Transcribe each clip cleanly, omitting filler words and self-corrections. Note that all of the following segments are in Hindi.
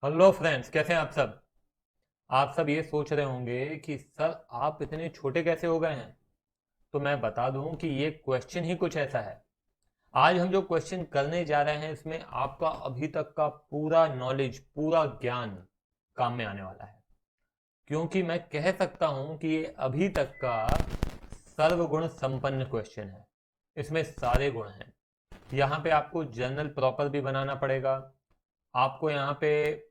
हेलो फ्रेंड्स, कैसे हैं आप सब ये सोच रहे होंगे कि सर आप इतने छोटे कैसे हो गए हैं। तो मैं बता दूं कि ये क्वेश्चन ही कुछ ऐसा है। आज हम जो क्वेश्चन करने जा रहे हैं इसमें आपका अभी तक का पूरा नॉलेज, पूरा ज्ञान काम में आने वाला है। क्योंकि मैं कह सकता हूं कि ये अभी तक का सर्वगुण संपन्न क्वेश्चन है। इसमें सारे गुण हैं। यहाँ पे आपको जर्नल प्रॉपर भी बनाना पड़ेगा। आपको यहाँ पे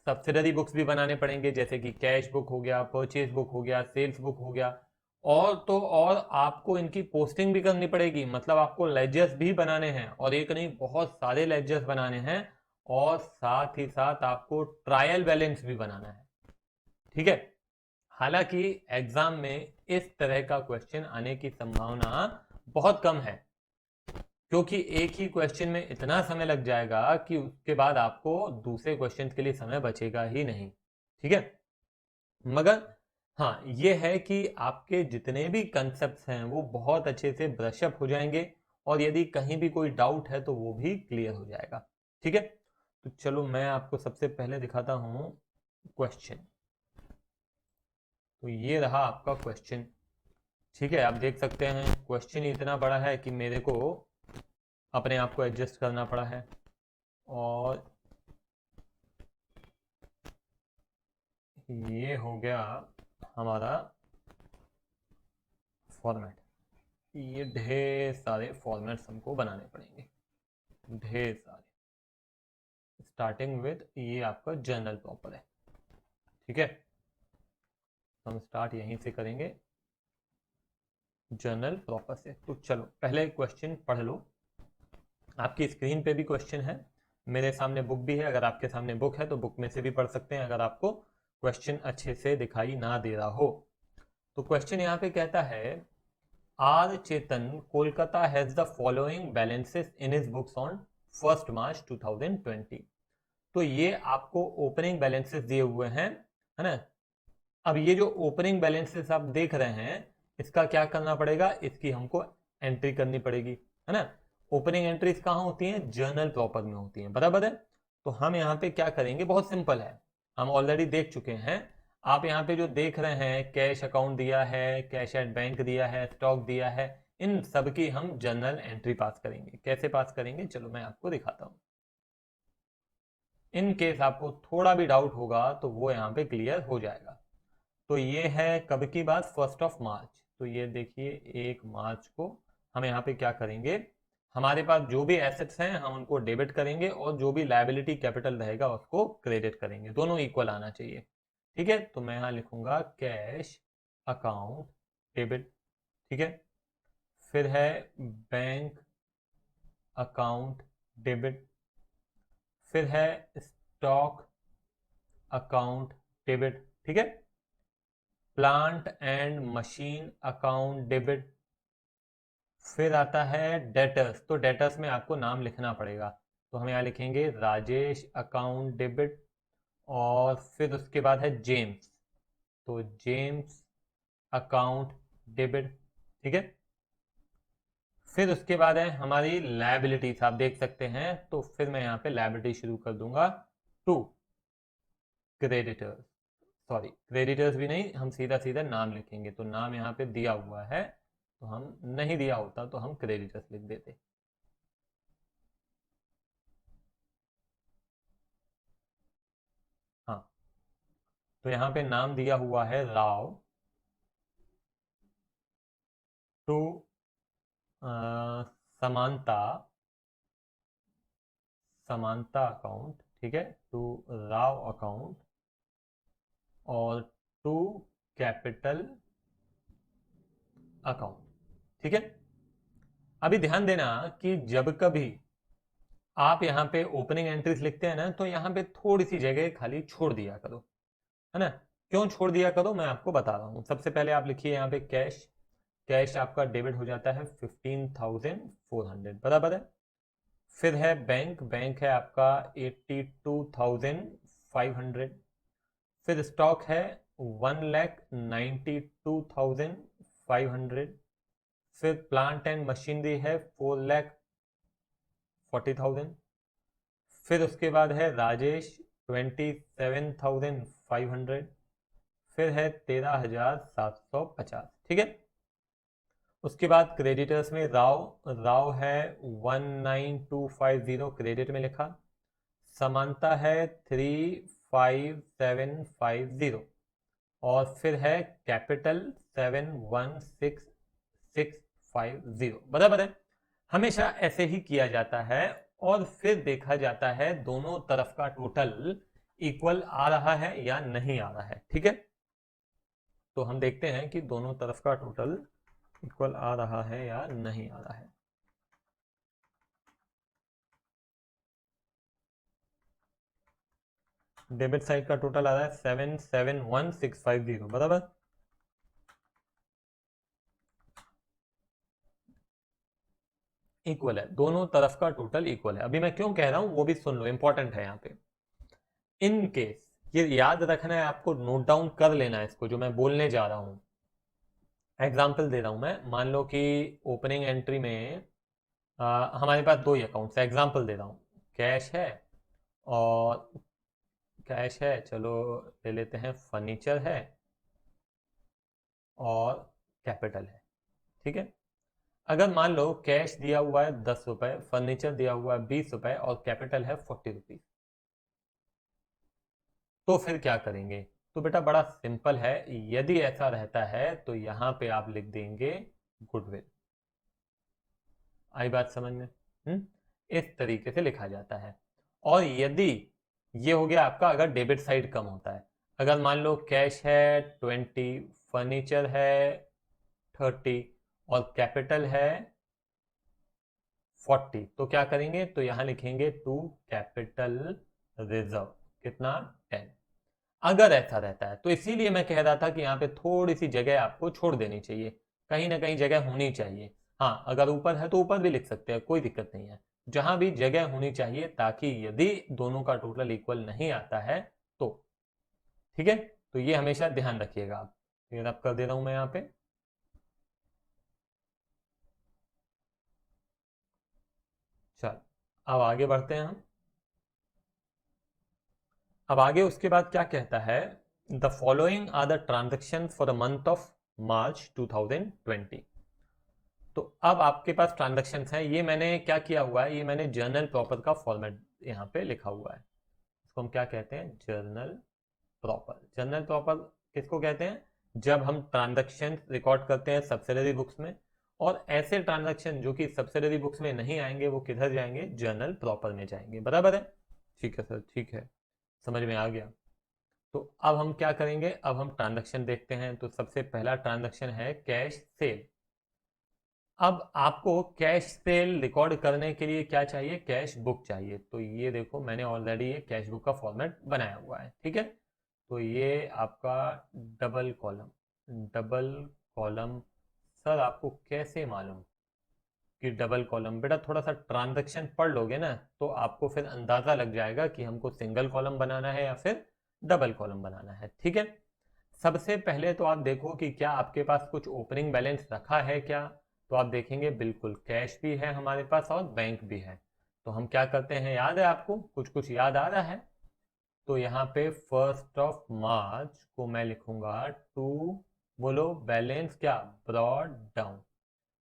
सब्सिडरी बुक्स भी बनाने पड़ेंगे, जैसे कि कैश बुक हो गया, परचेज बुक हो गया, सेल्स बुक हो गया। और तो और आपको इनकी पोस्टिंग भी करनी पड़ेगी, मतलब आपको लेजर्स भी बनाने हैं, और एक नहीं बहुत सारे लेजर्स बनाने हैं। और साथ ही साथ आपको ट्रायल बैलेंस भी बनाना है। ठीक है। हालांकि एग्जाम में इस तरह का क्वेश्चन आने की संभावना बहुत कम है, क्योंकि एक ही क्वेश्चन में इतना समय लग जाएगा कि उसके बाद आपको दूसरे क्वेश्चन के लिए समय बचेगा ही नहीं। ठीक है। मगर हाँ, ये है कि आपके जितने भी कंसेप्ट हैं वो बहुत अच्छे से ब्रशअप हो जाएंगे, और यदि कहीं भी कोई डाउट है तो वो भी क्लियर हो जाएगा। ठीक है। तो चलो मैं आपको सबसे पहले दिखाता हूं क्वेश्चन। तो ये रहा आपका क्वेश्चन। ठीक है, आप देख सकते हैं क्वेश्चन इतना बड़ा है कि मेरे को अपने आप को एडजस्ट करना पड़ा है। और ये हो गया हमारा फॉर्मेट। ये ढेर सारे फॉर्मेट्स हमको बनाने पड़ेंगे, ढेर सारे। स्टार्टिंग विद ये आपका जर्नल प्रॉपर है। ठीक है। तो हम स्टार्ट यहीं से करेंगे, जर्नल प्रॉपर से। तो चलो पहले क्वेश्चन पढ़ लो। आपकी स्क्रीन पे भी क्वेश्चन है, मेरे सामने बुक भी है। अगर आपके सामने बुक है तो बुक में से भी पढ़ सकते हैं, अगर आपको क्वेश्चन अच्छे से दिखाई ना दे रहा हो। तो क्वेश्चन यहाँ पे कहता है, R Chetan Kolkata has the following balances in his books on 1 March 2020। तो ये आपको ओपनिंग बैलेंसेस दिए हुए हैं, है ना। अब ये जो ओपनिंग बैलेंसेस आप देख रहे हैं, इसका क्या करना पड़ेगा, इसकी हमको एंट्री करनी पड़ेगी, है ना। ओपनिंग एंट्रीज कहाँ होती हैं, जर्नल प्रॉपर में होती हैं, बराबर है। तो हम यहाँ पे क्या करेंगे, बहुत सिंपल है, हम ऑलरेडी देख चुके हैं। आप यहाँ पे जो देख रहे हैं, कैश अकाउंट दिया है, कैश एट बैंक दिया है, स्टॉक दिया है, इन सब की हम जर्नल एंट्री पास करेंगे। कैसे पास करेंगे, चलो मैं आपको दिखाता हूँ। इन केस आपको थोड़ा भी डाउट होगा तो वो यहाँ पे क्लियर हो जाएगा। तो ये है कब की बात, 1 मार्च। तो ये देखिए 1 मार्च को हम यहाँ पे क्या करेंगे, हमारे पास जो भी एसेट्स हैं हम उनको डेबिट करेंगे, और जो भी लायबिलिटी कैपिटल रहेगा उसको क्रेडिट करेंगे। दोनों इक्वल आना चाहिए। ठीक है। तो मैं यहाँ लिखूंगा कैश अकाउंट डेबिट। ठीक है। फिर है बैंक अकाउंट डेबिट। फिर है स्टॉक अकाउंट डेबिट। ठीक है। Plant and machine account debit. फिर आता है डेटर्स। तो डेटर्स में आपको नाम लिखना पड़ेगा, तो हम यहाँ लिखेंगे राजेश अकाउंट डेबिट। और फिर उसके बाद है जेम्स, तो जेम्स अकाउंट डेबिट। ठीक है। फिर उसके बाद है हमारी लायबिलिटीज, आप देख सकते हैं। तो फिर मैं यहाँ पे लायबिलिटी शुरू कर दूंगा, टू क्रेडिटर्स। सॉरी, क्रेडिटर्स भी नहीं, हम सीधा सीधा नाम लिखेंगे। तो नाम यहाँ पे दिया हुआ है, तो हम नहीं दिया होता तो हम क्रेडिटर्स लिख देते। हाँ। तो यहाँ पे नाम दिया हुआ है राव, टू समानता, समानता अकाउंट। ठीक है। टू राव अकाउंट, और टू कैपिटल अकाउंट। ठीक है। अभी ध्यान देना कि जब कभी आप यहाँ पे ओपनिंग एंट्रीज लिखते हैं ना, तो यहाँ पे थोड़ी सी जगह खाली छोड़ दिया करो, है ना। क्यों छोड़ दिया करो, मैं आपको बता रहा हूँ। सबसे पहले आप लिखिए यहाँ पे कैश। कैश आपका डेबिट हो जाता है 15,400, बराबर है। फिर है बैंक, बैंक है आपका 82,500। फिर स्टॉक है 1,92,500। फिर प्लांट एंड मशीनरी है 4,40,000। फिर उसके बाद है राजेश 27,500, फिर है 13,750, ठीक है। उसके बाद क्रेडिटर्स में राव है 19250 क्रेडिट में लिखा, समानता है 35750, और फिर है कैपिटल 716,650, बराबर है। हमेशा ऐसे ही किया जाता है और फिर देखा जाता है दोनों तरफ का टोटल इक्वल आ रहा है या नहीं आ रहा है, ठीक है। तो हम देखते हैं कि दोनों तरफ का टोटल इक्वल आ रहा है या नहीं आ रहा है। डेबिट साइड का टोटल आ रहा है 771,650, बराबर। इक्वल है, दोनों तरफ का टोटल इक्वल है। अभी मैं क्यों कह रहा हूं वो भी सुन लो, इंपॉर्टेंट है यहाँ पे। इन केस, ये याद रखना है आपको, नोट डाउन कर लेना है इसको जो मैं बोलने जा रहा हूं। एग्जाम्पल दे रहा हूं मैं, मान लो कि ओपनिंग एंट्री में हमारे पास दो ही अकाउंट्स है। एग्जाम्पल दे रहा हूं, कैश है और कैश है, चलो ले लेते हैं, फर्नीचर है और कैपिटल है, ठीक है। अगर मान लो कैश दिया हुआ है 10 रुपए, फर्नीचर दिया हुआ है 20 रुपए और कैपिटल है 40 रुपीज, तो फिर क्या करेंगे? तो बेटा बड़ा सिंपल है, यदि ऐसा रहता है तो यहां पे आप लिख देंगे गुडविल। आई बात समझ में? इस तरीके से लिखा जाता है। और यदि ये हो गया आपका, अगर डेबिट साइड कम होता है, अगर मान लो कैश है 20, फर्नीचर है 30 और कैपिटल है 40, तो क्या करेंगे? तो यहां लिखेंगे टू कैपिटल रिजर्व, कितना? 10। अगर ऐसा रहता है तो इसीलिए मैं कह रहा था कि यहाँ पे थोड़ी सी जगह आपको छोड़ देनी चाहिए, कहीं ना कहीं जगह होनी चाहिए। हाँ, अगर ऊपर है तो ऊपर भी लिख सकते हैं, कोई दिक्कत नहीं है। जहां भी जगह होनी चाहिए, ताकि यदि दोनों का टोटल इक्वल नहीं आता है तो, ठीक है। तो ये हमेशा ध्यान रखिएगा आप। क्लियर आप कर दे रहा हूं मैं यहाँ पे। चल, अब आगे बढ़ते हैं हम। अब आगे उसके बाद क्या कहता है, the following are the transaction for the month of March 2020। तो अब आपके पास ट्रांजेक्शन है, ये मैंने क्या किया हुआ है, ये मैंने जर्नल प्रॉपर का फॉर्मेट यहाँ पे लिखा हुआ है। इसको हम क्या कहते हैं? Journal proper. जर्नल प्रॉपर किसको कहते हैं? जब हम ट्रांजेक्शन रिकॉर्ड करते हैं सब्सिडरी बुक्स में, और ऐसे ट्रांजेक्शन जो कि सब्सिडरी बुक्स में नहीं आएंगे वो किधर जाएंगे? जर्नल प्रॉपर में जाएंगे, बराबर है। ठीक है सर, ठीक है, समझ में आ गया। तो अब हम क्या करेंगे, अब हम ट्रांजैक्शन देखते हैं। तो सबसे पहला ट्रांजैक्शन है कैश सेल। अब आपको कैश सेल रिकॉर्ड करने के लिए क्या चाहिए? कैश बुक चाहिए। तो ये देखो, मैंने ऑलरेडी ये कैश बुक का फॉर्मेट बनाया हुआ है, ठीक है। तो ये आपका double column, double column. Sir आपको कैसे मालूम कि डबल कॉलम? बेटा थोड़ा सा ट्रांजैक्शन पढ़ लोगे ना तो आपको फिर अंदाजा लग जाएगा कि हमको सिंगल कॉलम बनाना है या फिर डबल कॉलम बनाना है, ठीक है। सबसे पहले तो आप देखो कि क्या आपके पास कुछ ओपनिंग बैलेंस रखा है क्या। तो आप देखेंगे बिल्कुल कैश भी है हमारे पास और बैंक भी है। तो हम क्या करते हैं, याद है आपको? कुछ कुछ याद आ रहा है? तो यहाँ पे 1 को मैं लिखूंगा टू, बोलो बैलेंस क्या? ब्रॉड डाउन,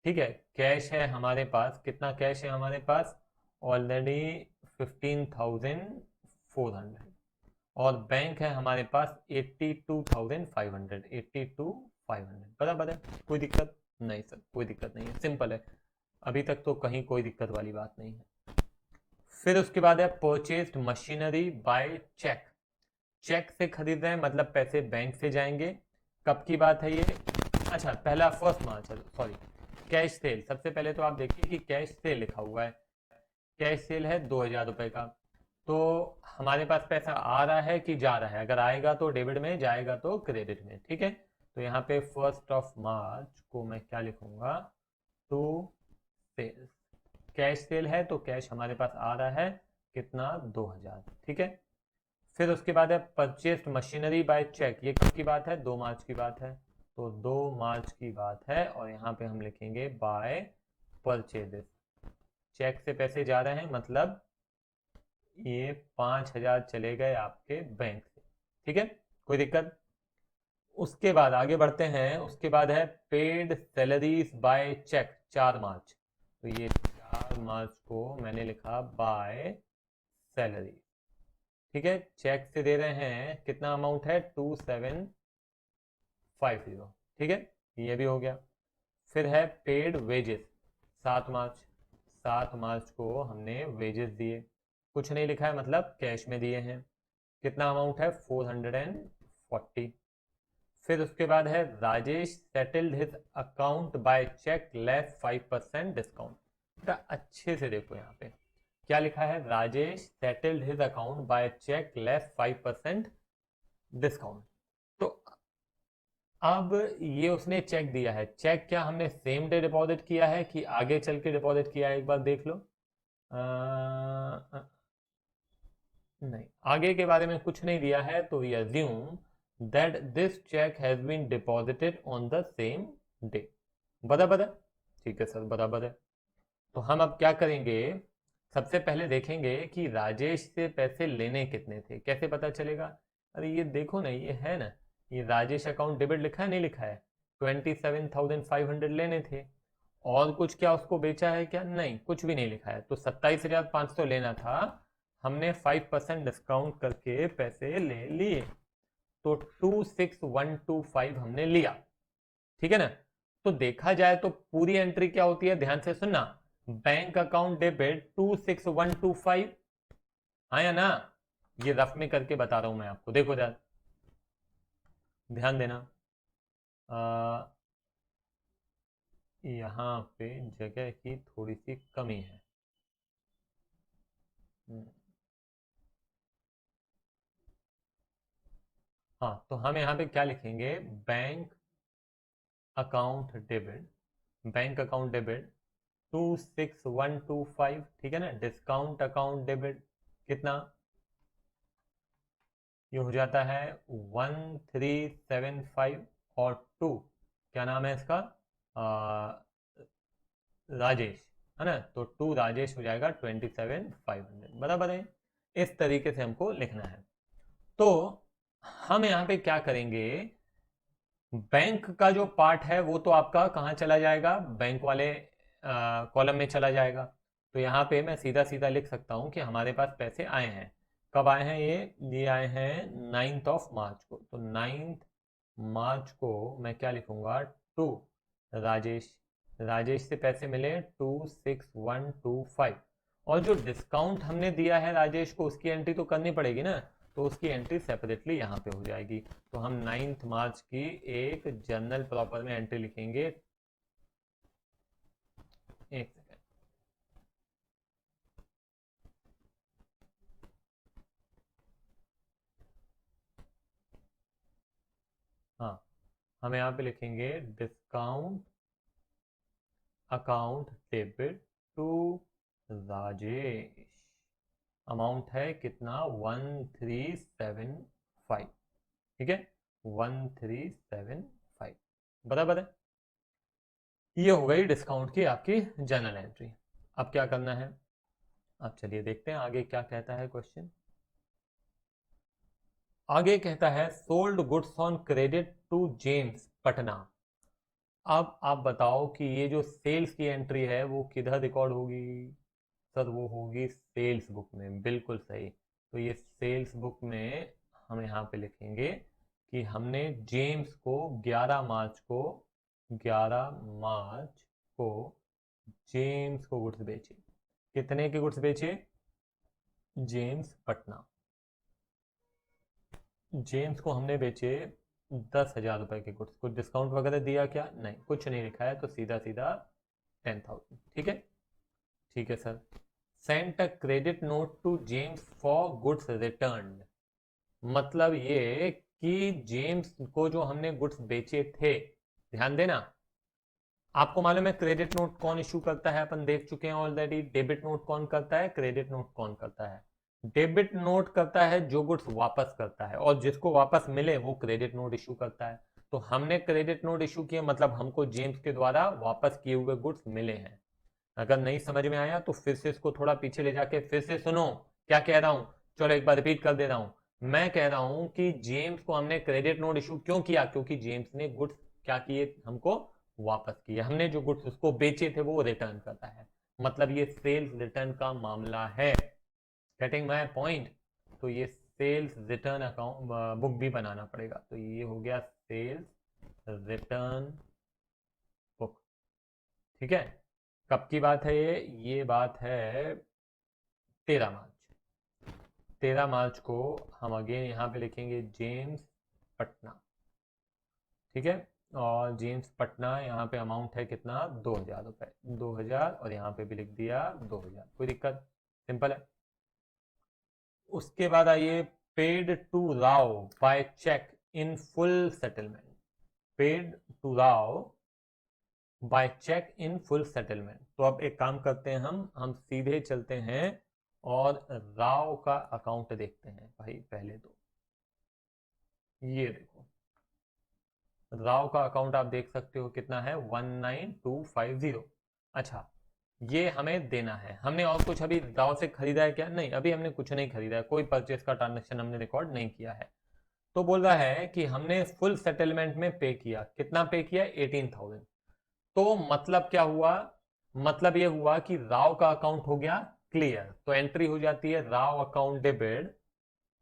ठीक है। कैश है हमारे पास, कितना कैश है हमारे पास? ऑलरेडी 15,400। और बैंक है हमारे पास 82,500, 82,500, बराबर है। कोई दिक्कत नहीं सर, कोई दिक्कत नहीं है, सिंपल है। अभी तक तो कहीं कोई दिक्कत वाली बात नहीं है। फिर उसके बाद है purchased machinery by cheque. Cheque से खरीद रहे हैं मतलब पैसे बैंक से जाएंगे। कब की बात है ये? अच्छा, पहला 1 मार्च, सॉरी, कैश सेल। सबसे पहले तो आप देखिए कि कैश सेल लिखा हुआ है, कैश सेल है 2,000 रुपए का। तो हमारे पास पैसा आ रहा है कि जा रहा है? अगर आएगा तो डेबिट में, जाएगा तो क्रेडिट में, ठीक है। तो यहाँ पे 1 मार्च को मैं क्या लिखूंगा? टू सेल्स, कैश सेल है तो कैश हमारे पास आ रहा है, कितना? 2,000, ठीक है। फिर उसके बाद है परचेस्ड मशीनरी बाय चेक। ये कब की बात है? 2 मार्च की बात है। तो 2 मार्च की बात है और यहाँ पे हम लिखेंगे बाय परचेजेस। चेक से पैसे जा रहे हैं मतलब ये 5,000 चले गए आपके बैंक से, ठीक है, कोई दिक्कत। उसके बाद आगे बढ़ते हैं, उसके बाद है पेड सैलरीज बाय चेक 4 मार्च। तो ये 4 मार्च को मैंने लिखा बाय सैलरी, ठीक है, चेक से दे रहे हैं, कितना अमाउंट है 2750, ठीक है, ये भी हो गया। फिर है पेड वेजेस 7 मार्च, 7 मार्च को हमने वेजेस दिए, कुछ नहीं लिखा है मतलब कैश में दिए हैं, कितना अमाउंट है 440। फिर उसके बाद है Rajesh settled his account by cheque less 5% discount. बेटा अच्छे से देखो यहाँ पे क्या लिखा है, Rajesh settled his account by cheque less 5% discount. तो अब ये उसने चेक दिया है, चेक क्या हमने सेम डे डिपॉजिट किया है कि आगे चल के डिपॉजिट किया है, एक बार देख लो। नहीं, आगे के बारे में कुछ नहीं दिया है, तो we assume that this cheque has been deposited on the same day. बराबर है, ठीक है सर बराबर है। तो हम अब क्या करेंगे, सबसे पहले देखेंगे कि राजेश से पैसे लेने कितने थे, कैसे पता चलेगा। अरे ये देखो ना, ये है ना, ये राजेश अकाउंट डेबिट लिखा है नहीं लिखा है, 27,500 लेने थे। और कुछ क्या उसको बेचा है क्या, नहीं कुछ भी नहीं लिखा है, तो 27,500 लेना था, हमने 5% डिस्काउंट करके पैसे ले लिए, तो 26,125 हमने लिया, ठीक है ना। तो देखा जाए तो पूरी एंट्री क्या होती है, ध्यान से सुनना, बैंक अकाउंट डेबिट 26,125, हाँ या ना, ये रफ में करके बता रहा हूं मैं आपको, देखो जरा ध्यान देना। यहाँ पे जगह की थोड़ी सी कमी है। हाँ, तो हम यहाँ पे क्या लिखेंगे, bank account debit, bank account debit 26,125, ठीक है ना, डिस्काउंट अकाउंट डेबिट कितना, ये हो जाता है 1375, और टू क्या नाम है इसका, राजेश, है ना, तो टू राजेश हो जाएगा 27,500, बराबर है। इस तरीके से हमको लिखना है। तो हम यहाँ पे क्या करेंगे, बैंक का जो पार्ट है वो तो आपका कहाँ चला जाएगा, बैंक वाले कॉलम में चला जाएगा। तो यहाँ पे मैं सीधा सीधा लिख सकता हूँ कि हमारे पास पैसे आए हैं, कब आए हैं, ये आए हैं 9 मार्च को, तो 9 मार्च को मैं क्या लिखूंगा, टू राजेश, राजेश से पैसे मिले 26,125, और जो डिस्काउंट हमने दिया है राजेश को उसकी एंट्री तो करनी पड़ेगी ना, तो उसकी एंट्री सेपरेटली यहाँ पे हो जाएगी। तो हम 9 मार्च की एक जर्नल प्रॉपर में एंट्री लिखेंगे, एक सेकेंड, हाँ, हम यहाँ पे लिखेंगे discount account debit to Rajesh, amount है कितना 1375, ठीक है 1375, बराबर है। ये हो गई डिस्काउंट की आपकी जर्नल एंट्री। अब क्या करना है, अब चलिए देखते हैं आगे क्या कहता है क्वेश्चन। आगे कहता है sold goods on credit to James Patna. अब आप बताओ कि ये जो सेल्स की एंट्री है वो किधर रिकॉर्ड होगी, सर वो होगी सेल्स बुक में, बिल्कुल सही। तो ये सेल्स बुक में हम यहाँ पे लिखेंगे कि हमने जेम्स को 11 मार्च को, 11 मार्च को जेम्स को गुड्स बेचे, कितने के गुड्स बेचे, जेम्स पटना, जेम्स को हमने बेचे 10,000 रुपए के गुड्स, कुछ डिस्काउंट वगैरह दिया क्या, नहीं कुछ नहीं लिखा है, तो सीधा सीधा 10,000, ठीक है, ठीक है sir. Sent a credit note to James for goods return, मतलब ये कि जेम्स को जो हमने गुड्स बेचे थे, ध्यान देना, आपको मालूम है क्रेडिट नोट कौन इशू करता है, अपन देख चुके हैं ऑलरेडी, डेबिट नोट कौन करता है, क्रेडिट नोट कौन करता है, डेबिट नोट करता है जो गुड्स वापस करता है, और जिसको वापस मिले वो क्रेडिट नोट इशू करता है। तो हमने क्रेडिट नोट इशू किया, मतलब हमको जेम्स के द्वारा वापस किए हुए गुड्स मिले हैं। अगर नहीं समझ में आया तो फिर से इसको थोड़ा पीछे ले जाके फिर से सुनो, क्या कह रहा हूं, चलो एक बार रिपीट कर दे रहा हूं। मैं कह रहा हूं कि जेम्स को हमने क्रेडिट नोट इशू क्यों किया, क्योंकि जेम्स ने गुड्स क्या किए, हमको वापस किए। हमने जो गुड्स उसको बेचे थे वो रिटर्न करता है, मतलब ये सेल्स रिटर्न का मामला है। Getting my point. तो ये सेल्स रिटर्न अकाउंट बुक भी बनाना पड़ेगा। तो ये हो गया सेल्स रिटर्न बुक। ठीक है, कब की बात है ये बात है 13 मार्च। 13 मार्च को हम अगेन यहाँ पे लिखेंगे जेम्स पटना। ठीक है, और जेम्स पटना यहाँ पे अमाउंट है कितना, 2000 रुपये, 2000, और यहाँ पे भी लिख दिया 2000, कोई दिक्कत, सिंपल है। उसके बाद आइए, paid to Rao by cheque in full settlement. Paid to Rao by cheque in full settlement. तो अब एक काम करते हैं, हम सीधे चलते हैं और राव का अकाउंट देखते हैं भाई। पहले तो ये देखो, राव का अकाउंट आप देख सकते हो कितना है, 19250। अच्छा, ये हमें देना है। हमने और कुछ अभी राव से खरीदा है क्या, नहीं, अभी हमने कुछ नहीं खरीदा है, कोई परचेस का ट्रांजेक्शन हमने रिकॉर्ड नहीं किया है। तो बोल रहा है कि हमने फुल सेटलमेंट में पे किया, कितना पे किया, 18,000। तो मतलब क्या हुआ, मतलब ये हुआ कि राव का अकाउंट हो गया क्लियर। तो एंट्री हो जाती है राव अकाउंट डेबिट।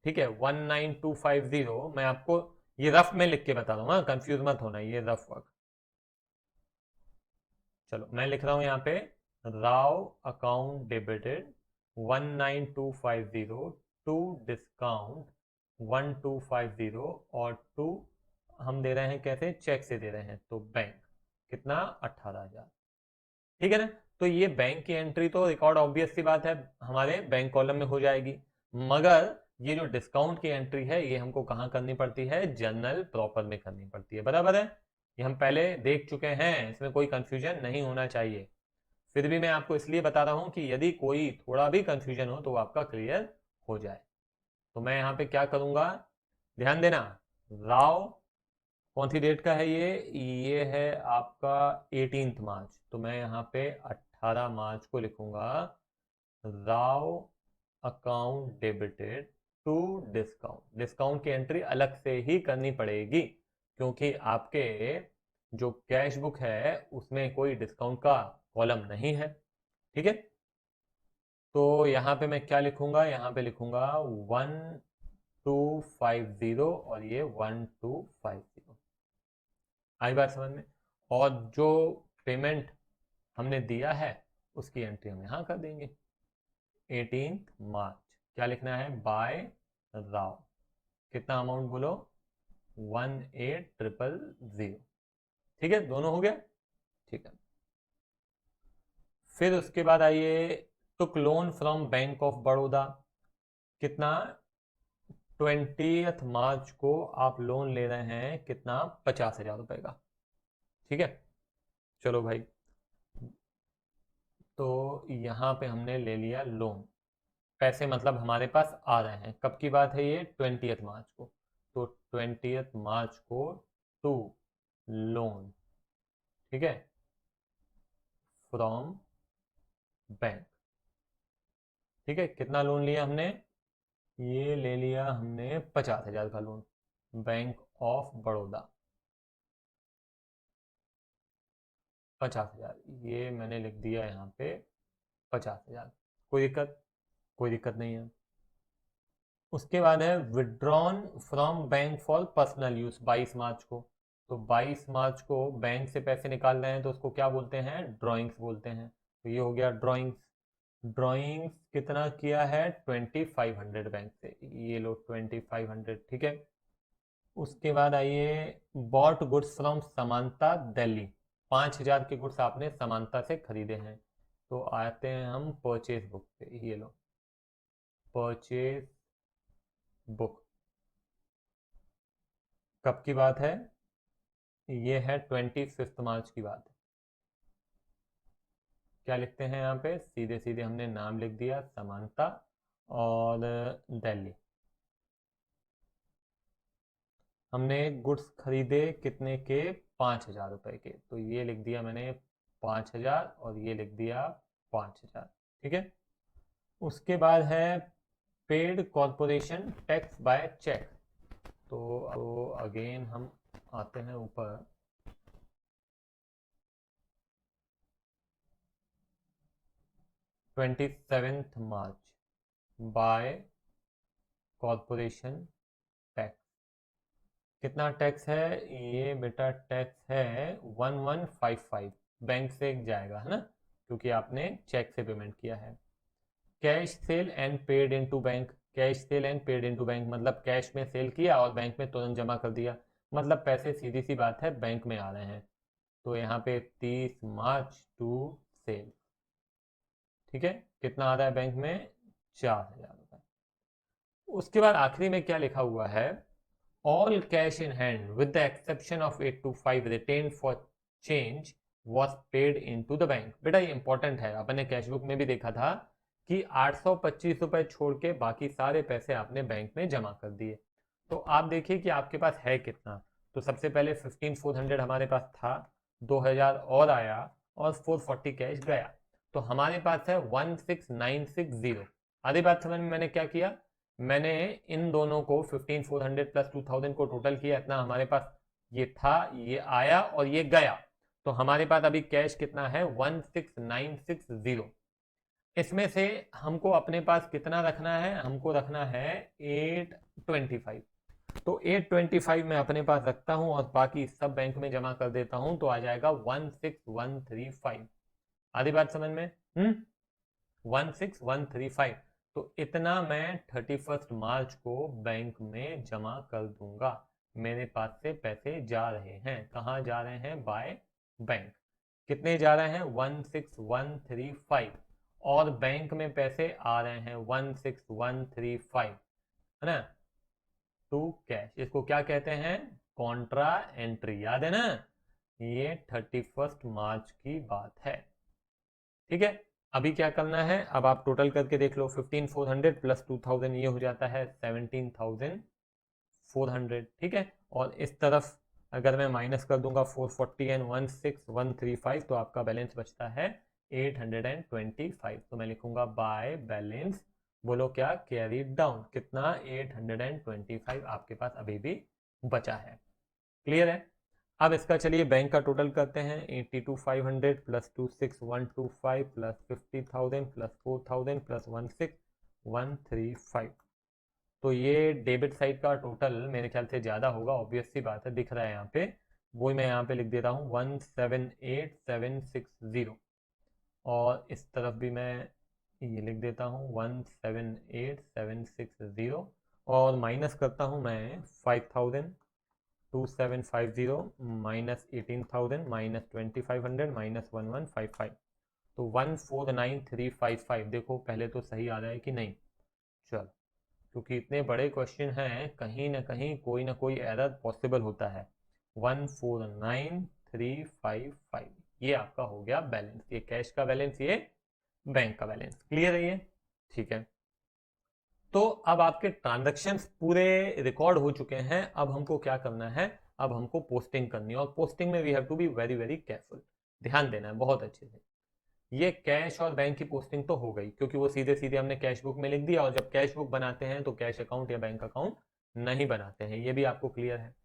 ठीक है, 19250। मैं आपको ये रफ में लिख के बता दूंगा, कंफ्यूज मत होना, ये रफ वर्क। चलो मैं लिख रहा हूं यहाँ पे, Rao account debited 19250 to discount 1250, और टू हम दे रहे हैं कैसे, चेक से दे रहे हैं, तो बैंक कितना, 18,000। ठीक है ना। तो ये बैंक की एंट्री तो रिकॉर्ड ऑब्वियस सी बात है हमारे बैंक कॉलम में हो जाएगी, मगर ये जो डिस्काउंट की एंट्री है ये हमको कहाँ करनी पड़ती है, जर्नल प्रॉपर में करनी पड़ती है, बराबर है। ये हम पहले देख चुके हैं, इसमें कोई कंफ्यूजन नहीं होना चाहिए। फिर भी मैं आपको इसलिए बता रहा हूं कि यदि कोई थोड़ा भी कंफ्यूजन हो तो आपका क्लियर हो जाए। तो मैं यहाँ पे क्या करूंगा, ध्यान देना, राव कौन सी डेट का है ये है आपका 18 मार्च। तो मैं यहाँ पे 18 मार्च को लिखूंगा, Rao account debited to discount. Discount की एंट्री अलग से ही करनी पड़ेगी, क्योंकि आपके जो कैश बुक है उसमें कोई डिस्काउंट का कॉलम नहीं है। ठीक है, तो यहाँ पे मैं क्या लिखूंगा, यहाँ पे लिखूंगा 1250, और ये 1250। आई बात समझ में। और जो पेमेंट हमने दिया है उसकी एंट्री हम यहाँ कर देंगे, 18 मार्च। क्या लिखना है, बाय राव, कितना अमाउंट बोलो, 18,000। ठीक है, दोनों हो गया। ठीक है, फिर उसके बाद आइए, took loan from bank of Baroda. कितना, 20 मार्च को आप लोन ले रहे हैं, कितना, 50,000 रुपए का। ठीक है, चलो भाई, तो यहाँ पे हमने ले लिया लोन, पैसे मतलब हमारे पास आ रहे हैं। कब की बात है ये, 20 मार्च को। तो 20 मार्च को टू लोन, ठीक है, फ्रॉम बैंक। ठीक है, कितना लोन लिया हमने, ये ले लिया हमने 50,000 का लोन, बैंक ऑफ बड़ौदा, 50,000, ये मैंने लिख दिया यहाँ पे 50,000। कोई दिक्कत, कोई दिक्कत नहीं है। उसके बाद है withdrawn from bank for personal use, 22 मार्च को। तो 22 मार्च को बैंक से पैसे निकाल रहे हैं तो उसको क्या बोलते हैं, ड्रॉइंग्स बोलते हैं। तो ये हो गया ड्रॉइंग्स। ड्रॉइंग्स कितना किया है, 2500 बैंक से, ये लो 2500। ठीक है, उसके बाद आइए, बॉट गुड्स फ्रॉम समानता दिल्ली, 5,000 के गुड्स आपने समानता से खरीदे हैं। तो आते हैं हम परचेज बुक पे, ये लो परचेज बुक। कब की बात है, ये है 25 मार्च की बात है। क्या लिखते हैं यहाँ पे, सीधे सीधे हमने नाम लिख दिया, समानता और दिल्ली। हमने गुड्स खरीदे कितने के, 5,000 रुपए के। तो ये लिख दिया मैंने 5,000, और ये लिख दिया 5,000। ठीक है, उसके बाद है paid corporation tax by cheque. तो अगेन हम आते हैं ऊपर, 27 मार्च बाय कॉर्पोरेशन टैक्स। कितना टैक्स है ये बेटा? टैक्स है 1155, बैंक से जाएगा है ना, क्योंकि आपने चेक से पेमेंट किया है। Cash cell and paid into bank, cash cell and paid into bank मतलब कैश में सेल किया और बैंक में तुरंत जमा कर दिया, मतलब पैसे सीधी सी बात है बैंक में आ रहे हैं। तो यहाँ पे 30 मार्च टू सेल, ठीक है, कितना आ रहा है बैंक में? 4000 रुपये। उसके बाद आखिरी में क्या लिखा हुआ है? All cash in hand with the exception of 825 retained for change was paid into the bank. बेटा ये इंपॉर्टेंट है, अपने कैश बुक में भी देखा था कि 825 रुपए छोड़ के बाकी सारे पैसे आपने बैंक में जमा कर दिए। तो आप देखिए कि आपके पास है कितना। तो सबसे पहले 15400 हमारे पास था, 2000 और आया और 440 कैश गया, तो हमारे पास है 16960। आधी बात समझ में? मैंने क्या किया, मैंने इन दोनों को 15400 प्लस 2000 को टोटल किया, इतना हमारे पास ये था, ये आया और ये गया, तो हमारे पास अभी कैश कितना है? 16960। इसमें से हमको अपने पास कितना रखना है? हमको रखना है 825। तो 825 मैं अपने पास रखता हूं और बाकी सब बैंक में जमा कर देता हूं, तो आ जाएगा 16135। आधी बात समझ में? 16135। तो इतना मैं 31 मार्च को बैंक में जमा कर दूंगा। मेरे पास से पैसे जा रहे हैं, कहाँ जा रहे हैं? By bank. कितने जा रहे हैं? 16135। और बैंक में पैसे आ रहे हैं 16135, है ना, टू कैश। इसको क्या कहते हैं? Contra entry. याद है ना, ये 31 मार्च की बात है। ठीक है, अभी क्या करना है? अब आप टोटल करके देख लो, 15400 प्लस 2000 ये हो जाता है 17400। ठीक है, और इस तरफ अगर मैं माइनस कर दूंगा 440 एंड 16135, तो आपका बैलेंस बचता है 825। तो मैं लिखूंगा बाय बैलेंस, बोलो क्या? Carry down. कितना? 825 आपके पास अभी भी बचा है। क्लियर है? अब इसका चलिए बैंक का टोटल करते हैं। 82,500 प्लस 26,125 प्लस 50,000 प्लस 4,000 प्लस 16,135। तो ये डेबिट साइड का टोटल मेरे ख्याल से ज़्यादा होगा, ऑब्वियस सी बात है, दिख रहा है यहाँ पे, वही मैं यहाँ पे लिख देता हूँ 178760। और इस तरफ भी मैं ये लिख देता हूँ 178760, और माइनस करता हूँ मैं 5000, 2750 माइनस 18,000 माइनस 2500 माइनस 1155, तो 149355। देखो पहले तो सही आ रहा है कि नहीं? चल, क्योंकि इतने बड़े क्वेश्चन हैं, कहीं ना कहीं कोई ना कोई एरर पॉसिबल होता है। 149355 ये आपका हो गया बैलेंस, ये कैश का बैलेंस, ये बैंक का बैलेंस। क्लियर है ये? ठीक है, तो अब आपके ट्रांजैक्शंस पूरे रिकॉर्ड हो चुके हैं। अब हमको क्या करना है? अब हमको पोस्टिंग करनी है, और पोस्टिंग में we have to be very very careful. ध्यान देना है बहुत अच्छे से। ये कैश और बैंक की पोस्टिंग तो हो गई, क्योंकि वो सीधे सीधे हमने कैश बुक में लिख दिया, और जब कैश बुक बनाते हैं तो कैश अकाउंट या बैंक अकाउंट नहीं बनाते हैं, ये भी आपको क्लियर है।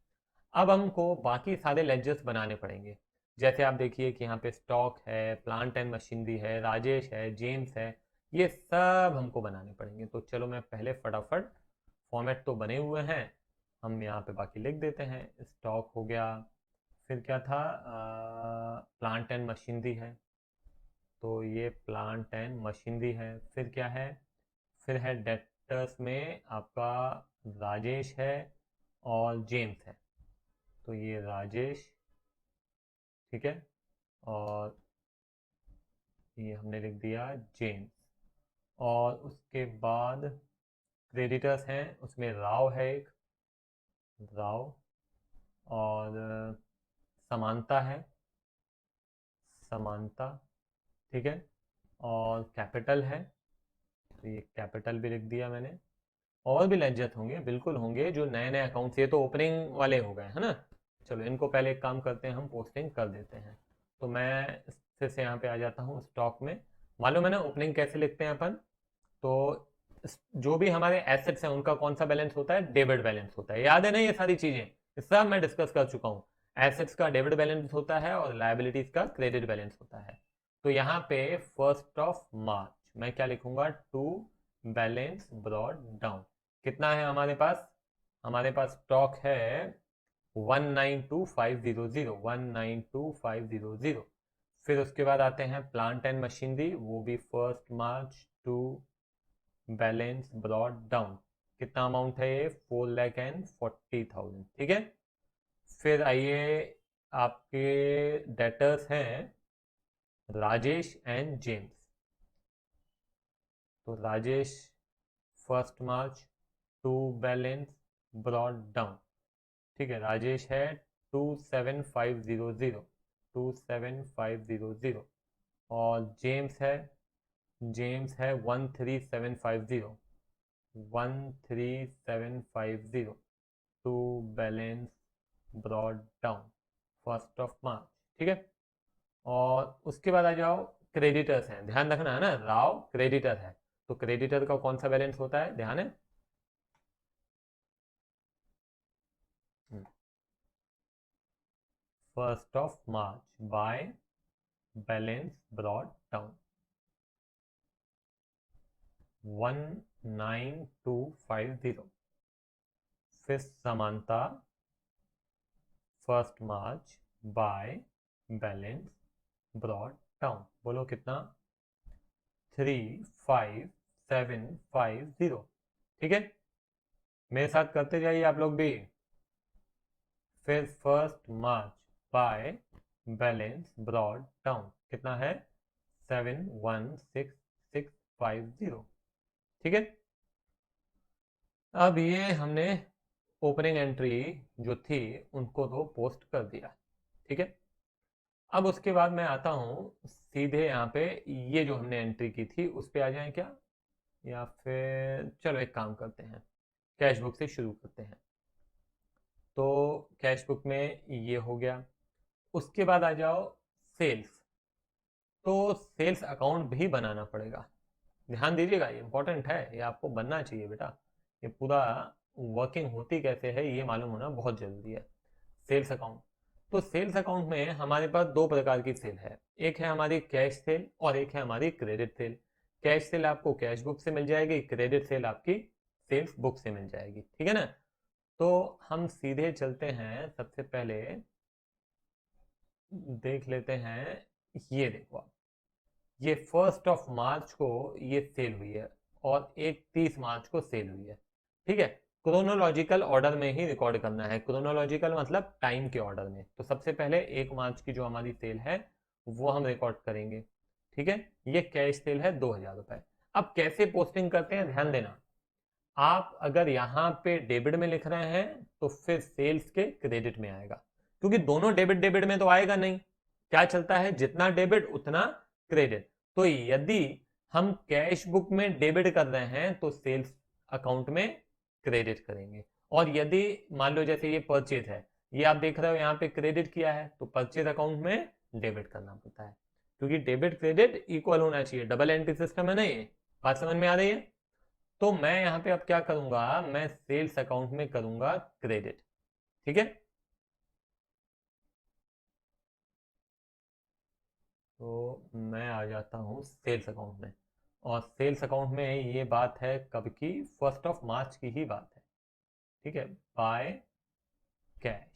अब हमको बाकी सारे लेजर्स बनाने पड़ेंगे। जैसे आप देखिए कि यहाँ पे स्टॉक है, प्लांट एंड मशीनरी है, राजेश है, जेम्स है, ये सब हमको बनाने पड़ेंगे। तो चलो मैं पहले फटाफट, फॉर्मेट तो बने हुए हैं, हम यहाँ पे बाकी लिख देते हैं। स्टॉक हो गया, फिर क्या था? प्लांट एंड मशीनरी है, तो ये प्लांट एंड मशीनरी है। फिर क्या है? फिर है डेटर्स में आपका राजेश है और जेम्स है, तो ये राजेश, ठीक है, और ये हमने लिख दिया जेम्स। और उसके बाद क्रेडिटर्स हैं, उसमें राव है एक, राव, और समानता है, समानता, ठीक है, और कैपिटल है, तो ये कैपिटल भी लिख दिया मैंने। और भी लेजर होंगे, बिल्कुल होंगे, जो नए नए अकाउंट्स, ये तो ओपनिंग वाले हो गए है ना। चलो इनको पहले एक काम करते हैं, हम पोस्टिंग कर देते हैं। तो मैं फिर से यहाँ पे आ जाता हूँ स्टॉक में। मालूम है ना ओपनिंग कैसे लिखते हैं अपन? तो जो भी हमारे एसेट्स हैं उनका कौन सा बैलेंस होता है, डेबिट बैलेंस होता है। याद है ना ये सारी चीजें, सब मैं डिस्कस कर चुका हूं। एसेट्स का डेबिट बैलेंस होता है और लायबिलिटीज का क्रेडिट बैलेंस होता है। तो यहाँ पे 1 मार्च मैं क्या लिखूंगा, टू बैलेंस ब्रॉड डाउन। कितना है हमारे पास, हमारे पास स्टॉक है 192500, 192500। फिर उसके बाद आते हैं प्लांट एंड मशीनरी, वो भी 1 March to balance brought down. कितना अमाउंट है ये, 4,40,000, ठीक है। फिर आइए, आपके डेटर्स हैं राजेश एंड जेम्स। तो Rajesh 1 March to balance brought down, ठीक है। राजेश है 27,500, 27,500। और जेम्स है 13,750, 13,750 टू बैलेंस ब्रॉड डाउन 1 मार्च, ठीक है। और उसके बाद आ जाओ, क्रेडिटर्स हैं, ध्यान रखना है ना, राव क्रेडिटर है। तो क्रेडिटर का कौन सा बैलेंस होता है, ध्यान है। 1 मार्च बाय बैलेंस ब्रॉड डाउन 19,250। फिर समानता 1 मार्च बाय बैलेंस ब्रॉड डाउन, बोलो कितना, 3,5,750, ठीक है। मेरे साथ करते जाइए आप लोग भी। फिर 1 मार्च बाय बैलेंस ब्रॉड डाउन कितना है, 7,16,650, ठीक है। अब ये हमने ओपनिंग एंट्री जो थी उनको तो पोस्ट कर दिया, ठीक है। अब उसके बाद मैं आता हूँ सीधे यहाँ पे, ये जो हमने एंट्री की थी उस पे आ जाए क्या, या फिर चलो एक काम करते हैं, कैश बुक से शुरू करते हैं। तो कैश बुक में ये हो गया। उसके बाद आ जाओ सेल्स। तो सेल्स अकाउंट भी बनाना पड़ेगा, ध्यान दीजिएगा, ये इंपॉर्टेंट है, ये आपको बनना चाहिए बेटा। ये पूरा वर्किंग होती कैसे है ये मालूम होना बहुत जरूरी है। सेल्स अकाउंट, तो सेल्स अकाउंट में हमारे पास दो प्रकार की सेल है, एक है हमारी कैश सेल और एक है हमारी क्रेडिट सेल। कैश सेल आपको कैश बुक से मिल जाएगी, क्रेडिट सेल आपकी सेल्स बुक से मिल जाएगी, ठीक है ना। तो हम सीधे चलते हैं, सबसे पहले देख लेते हैं, ये देखो आप, ये 1 मार्च को ये सेल हुई है और एक 30 मार्च को सेल हुई है, ठीक है। क्रोनोलॉजिकल ऑर्डर में ही रिकॉर्ड करना है, क्रोनोलॉजिकल मतलब टाइम के ऑर्डर में। तो सबसे पहले 1 मार्च की जो हमारी सेल है वो हम रिकॉर्ड करेंगे, ठीक है। ये कैश सेल है 2,000 रुपए। अब कैसे पोस्टिंग करते हैं ध्यान देना, आप अगर यहां पे डेबिट में लिख रहे हैं तो फिर सेल्स के क्रेडिट में आएगा, क्योंकि दोनों डेबिट डेबिट में तो आएगा नहीं। क्या चलता है, जितना डेबिट उतना क्रेडिट। तो यदि हम कैश बुक में डेबिट कर रहे हैं तो सेल्स अकाउंट में क्रेडिट करेंगे। और यदि मान लो जैसे ये परचेज है, ये आप देख रहे हो यहाँ पे क्रेडिट किया है, तो परचेज अकाउंट में डेबिट करना पड़ता है, क्योंकि डेबिट क्रेडिट इक्वल होना चाहिए, डबल एंट्री सिस्टम है ना ये, बात समझ में आ रही है। तो मैं यहां पे अब क्या करूंगा, मैं सेल्स अकाउंट में करूंगा क्रेडिट, ठीक है। तो मैं आ जाता हूं सेल्स अकाउंट में, और सेल्स अकाउंट में ये बात है कब की, 1 मार्च की ही बात है, ठीक है। बाय कैश,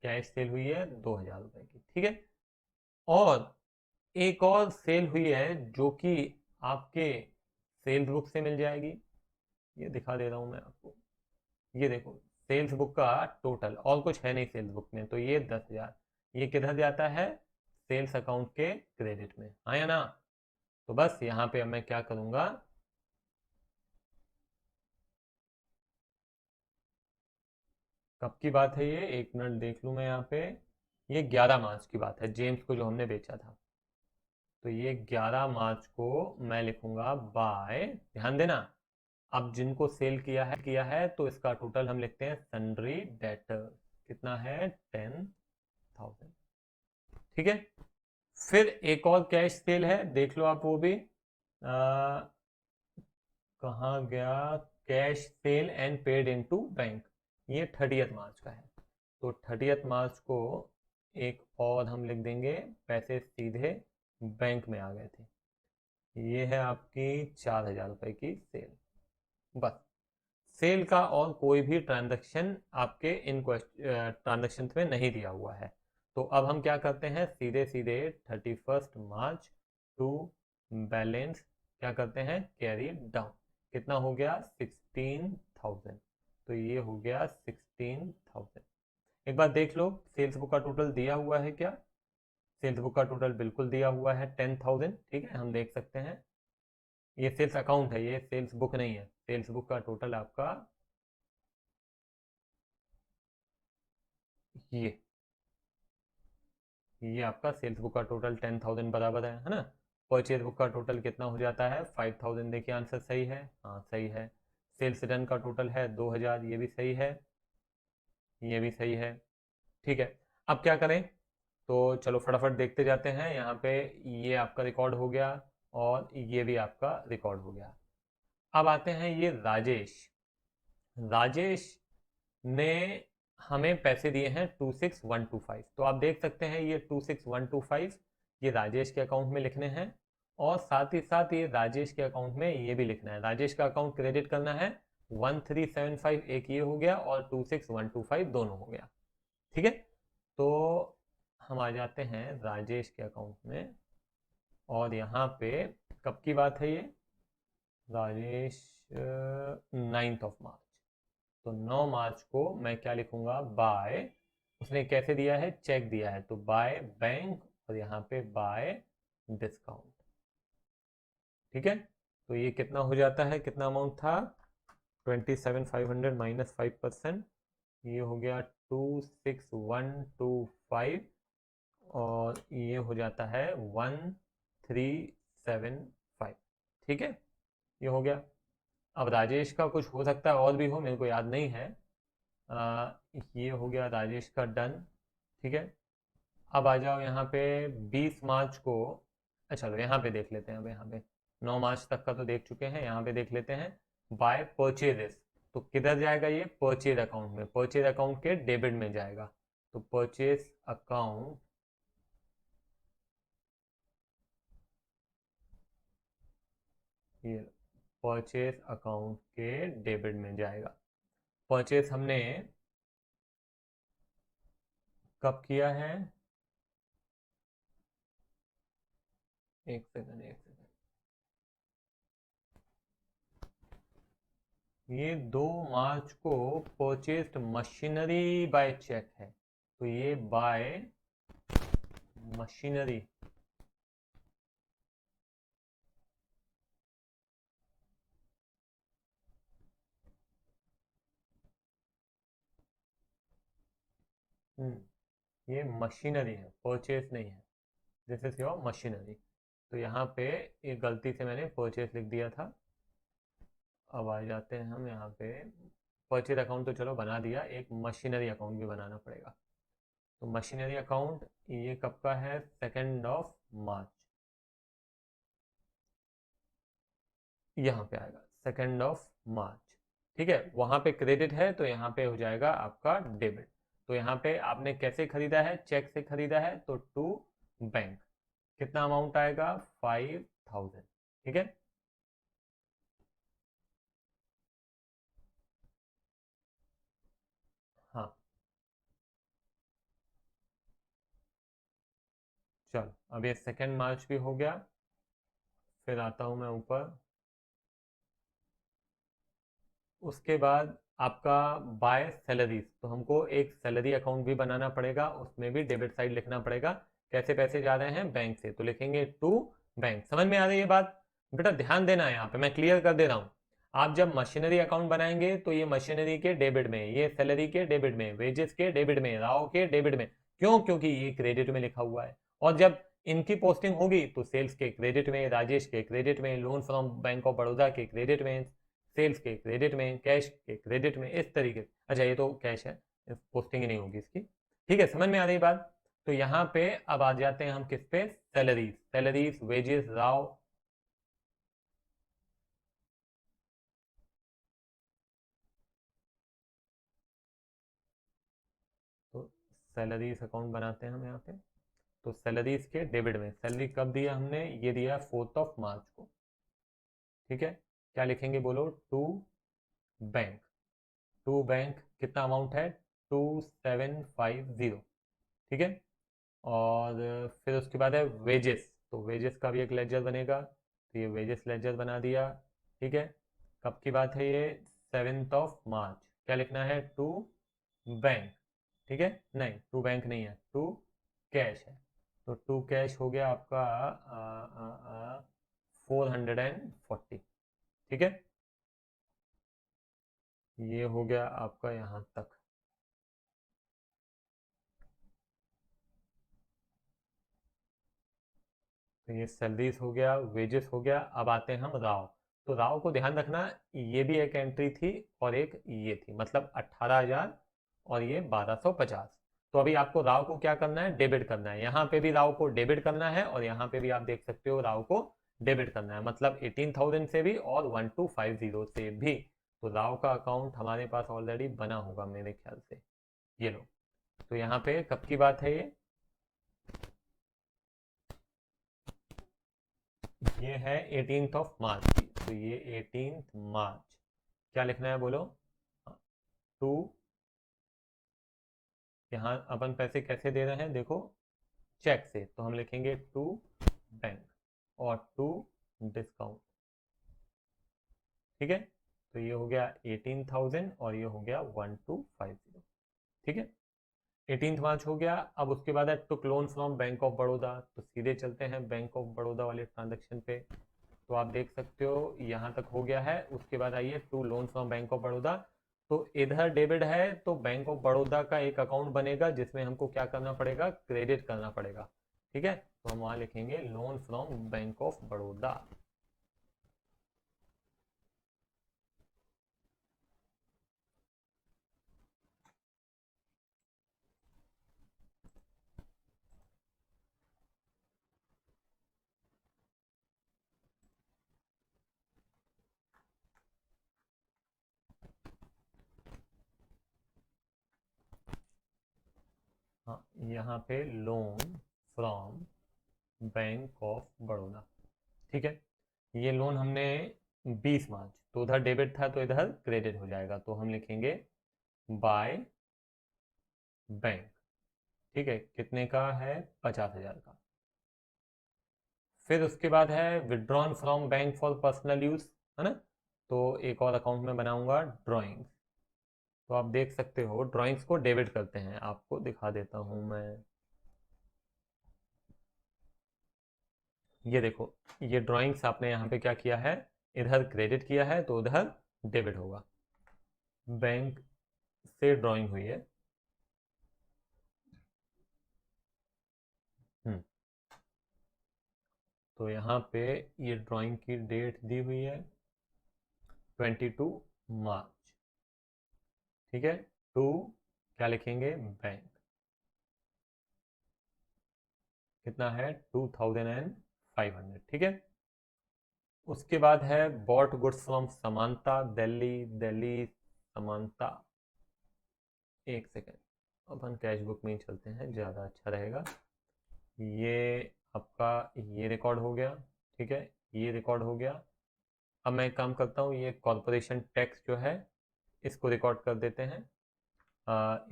कैश सेल हुई है 2,000 रुपए की, ठीक है। और एक और सेल हुई है जो कि आपके सेल्स बुक से मिल जाएगी, ये दिखा दे रहा हूं मैं आपको। ये देखो, सेल्स बुक का टोटल और कुछ है नहीं सेल्स बुक में, तो ये 10,000, ये किधर जाता है, सेल्स अकाउंट के क्रेडिट में, हाँ या ना। तो बस यहाँ पे अब मैं क्या करूंगा, कब की बात है ये, एक मिनट देख लूं मैं यहाँ पे, ये 11 मार्च की बात है, जेम्स को जो हमने बेचा था। तो ये 11 मार्च को मैं लिखूंगा बाय, ध्यान देना, अब जिनको सेल किया है तो इसका टोटल हम लिखते हैं सन्ड्री डेटर, कितना है 10,000, ठीक है। फिर एक और कैश सेल है, देख लो आप वो भी, कहाँ गया, cash cell and paid into bank, ये 30 मार्च का है। तो 30 मार्च को एक और हम लिख देंगे, पैसे सीधे बैंक में आ गए थे। ये है आपकी 4,000 रुपए की सेल। बस सेल का और कोई भी ट्रांजैक्शन आपके इन ट्रांजैक्शन में नहीं दिया हुआ है। तो अब हम क्या करते हैं, सीधे सीधे 31 मार्च टू बैलेंस क्या करते हैं, कैरी डाउन। कितना हो गया, 16,000। तो ये हो गया 16,000। एक बार देख लो सेल्स बुक का टोटल दिया हुआ है क्या, सेल्स बुक का टोटल बिल्कुल दिया हुआ है 10,000। ठीक है, हम देख सकते हैं ये सेल्स अकाउंट है, ये सेल्स बुक नहीं है। सेल्स बुक का टोटल आपका ये ये आपका सेल्स बुक का टोटल 10,000 बराबर है ना। परचेज बुक का टोटल कितना हो जाता है, 5,000। देखिए आंसर सही है, हाँ सही है। सेल्स रिटर्न का टोटल है 2,000, ये भी सही है, ये भी सही है। ठीक है, अब क्या करें, तो चलो फटाफट देखते जाते हैं। यहाँ पे ये आपका रिकॉर्ड हो गया और ये भी आपका रिकॉर्ड हो गया। अब आते हैं ये राजेश। राजेश ने हमें पैसे दिए हैं 26,125। तो आप देख सकते हैं ये 26,125 ये राजेश के अकाउंट में लिखने हैं, और साथ ही साथ ये राजेश के अकाउंट में ये भी लिखना है। राजेश का अकाउंट क्रेडिट करना है 1375, एक ये हो गया, और 26,125 दोनों हो गया। ठीक है, तो हम आ जाते हैं राजेश के अकाउंट में, और यहाँ पे कब की बात है ये, राजेश 9 मार्च। तो 9 मार्च को मैं क्या लिखूंगा, बाय, उसने कैसे दिया है, चेक दिया है, तो बाय बैंक, और यहाँ पे बाय डिस्काउंट। ठीक है, तो ये कितना हो जाता है, कितना अमाउंट था, 27,500 माइनस 5%, ये हो गया 26,125, और ये हो जाता है 1375। ठीक है, ये हो गया। अब राजेश का कुछ हो सकता है और भी हो, मेरे को याद नहीं है। ये हो गया राजेश का डन। ठीक है, अब आ जाओ यहाँ पे 20 मार्च को। अच्छा चलो यहाँ पे देख लेते हैं, अब यहाँ पे 9 मार्च तक का तो देख चुके हैं, यहाँ पे देख लेते हैं बाय परचेजेस। तो किधर जाएगा ये, परचेज अकाउंट में, परचेज अकाउंट के डेबिट में जाएगा। तो परचेज अकाउंट, ये परचेज अकाउंट के डेबिट में जाएगा। परचेज हमने कब किया है, एक सेकंड एक सेकंड, ये 2 मार्च को परचेस्ड मशीनरी बाय चेक है। तो ये बाय मशीनरी, ये मशीनरी है, परचेस नहीं है। This is your machinery. तो यहाँ पे एक गलती से मैंने परचेस लिख दिया था। अब आ जाते हैं हम यहाँ पे, परचेज अकाउंट तो चलो बना दिया, एक मशीनरी अकाउंट भी बनाना पड़ेगा। तो मशीनरी अकाउंट ये कब का है, 2 मार्च, यहाँ पे आएगा 2 मार्च। ठीक है, वहां पे क्रेडिट है तो यहाँ पे हो जाएगा आपका डेबिट। तो यहाँ पे आपने कैसे खरीदा है, चेक से खरीदा है, तो टू बैंक, कितना अमाउंट आएगा, 5,000। ठीक है, हाँ चलो, अब ये 2 मार्च भी हो गया। फिर आता हूँ मैं ऊपर, उसके बाद आपका बाय सैलरीज, तो हमको एक सैलरी अकाउंट भी बनाना पड़ेगा, उसमें भी डेबिट साइड लिखना पड़ेगा। कैसे पैसे जा रहे हैं, बैंक से, तो लिखेंगे टू बैंक। समझ में आ रही है बात, बेटा ध्यान देना है, यहाँ पे मैं क्लियर कर दे रहा हूँ। आप जब मशीनरी अकाउंट बनाएंगे तो ये मशीनरी के डेबिट में, ये सैलरी के डेबिट में, वेजेस के डेबिट में, राव के डेबिट में। क्यों, क्योंकि ये क्रेडिट में लिखा हुआ है। और जब इनकी पोस्टिंग होगी तो सेल्स के क्रेडिट में, राजेश के क्रेडिट में, loan from bank of Baroda के क्रेडिट में, सेल्स के क्रेडिट में, कैश के क्रेडिट में, इस तरीके से। अच्छा ये तो कैश है, पोस्टिंग ही नहीं होगी इसकी। ठीक है, समझ में आ रही बात। तो यहाँ पे अब आ जाते हैं हम किस पे, salaries, salaries wages Rao, salaries account बनाते हैं हम यहाँ पे। तो सैलरीज के डेबिट में सैलरी कब दिया हमने, ये दिया 4 मार्च को। ठीक है, क्या लिखेंगे बोलो, टू बैंक। टू बैंक कितना अमाउंट है, 2750। ठीक है, और फिर उसके बाद है वेजेस, तो वेजेस का भी एक लेजर बनेगा, तो ये वेजेस लेजर बना दिया। ठीक है, कब की बात है ये, 7 मार्च। क्या लिखना है, टू बैंक। ठीक है, नहीं टू बैंक नहीं है, टू कैश है। तो टू कैश हो गया आपका 440। ठीक है, ये हो गया आपका यहाँ तक। तो ये सैलरीज हो गया, वेजेस हो गया। अब आते हैं हम राव। तो राव को ध्यान रखना, ये भी एक एंट्री थी और एक ये थी, मतलब 18,000 और ये 1250। तो अभी आपको राव को क्या करना है, डेबिट करना है। यहाँ पे भी राव को डेबिट करना है और यहाँ पे भी आप देख सकते हो राव को डेबिट करना है, मतलब 18,000 से भी और 1250 से भी। तो राव का अकाउंट हमारे पास ऑलरेडी बना होगा मेरे ख्याल से। ये लो, तो यहाँ पे कब की बात है ये है 18 मार्च की। तो ये 18 मार्च, क्या लिखना है बोलो, टू। यहाँ अपन पैसे कैसे दे रहे हैं देखो, चेक से, तो हम लिखेंगे टू बैंक और टू डिस्काउंट। ठीक है, तो ये हो गया 18,000 और ये हो गया 1250। ठीक है, 18 मार्च हो गया। अब उसके बाद है took loan from bank of Baroda, तो सीधे चलते हैं बैंक ऑफ बड़ौदा वाले ट्रांजेक्शन पे। तो आप देख सकते हो यहाँ तक हो गया है। उसके बाद आइए to loan from bank of Baroda. तो इधर डेबिट है, तो बैंक ऑफ बड़ौदा का एक अकाउंट बनेगा जिसमें हमको क्या करना पड़ेगा, क्रेडिट करना पड़ेगा। ठीक है, तो हम वहां लिखेंगे loan from bank of Baroda. हाँ, यहाँ पे loan from bank of Baroda. ठीक है, ये लोन हमने 20 मार्च, तो उधर डेबिट था तो इधर क्रेडिट हो जाएगा, तो हम लिखेंगे बाय बैंक। ठीक है, कितने का है, 50,000 का। फिर उसके बाद है withdrawn from bank for personal use, है ना। तो एक और अकाउंट में बनाऊंगा ड्राइंग्स। तो आप देख सकते हो ड्राइंग्स को डेबिट करते हैं, आपको दिखा देता हूं मैं। ये देखो, ये ड्राइंग्स आपने यहाँ पे क्या किया है, इधर क्रेडिट किया है तो उधर डेबिट होगा। बैंक से ड्राइंग हुई है। हम्म, तो यहाँ पे ये ड्राइंग की डेट दी हुई है 22 मार्च। ठीक है, टू, क्या लिखेंगे, बैंक। कितना है, 2,500। ठीक है, उसके बाद है bought goods from समांता Delhi. Delhi समांता, एक सेकेंड, अपन कैश बुक में ही चलते हैं, ज़्यादा अच्छा रहेगा। ये आपका ये रिकॉर्ड हो गया। ठीक है, ये रिकॉर्ड हो गया। अब मैं एक काम करता हूँ, ये कॉरपोरेशन टैक्स जो है इसको रिकॉर्ड कर देते हैं।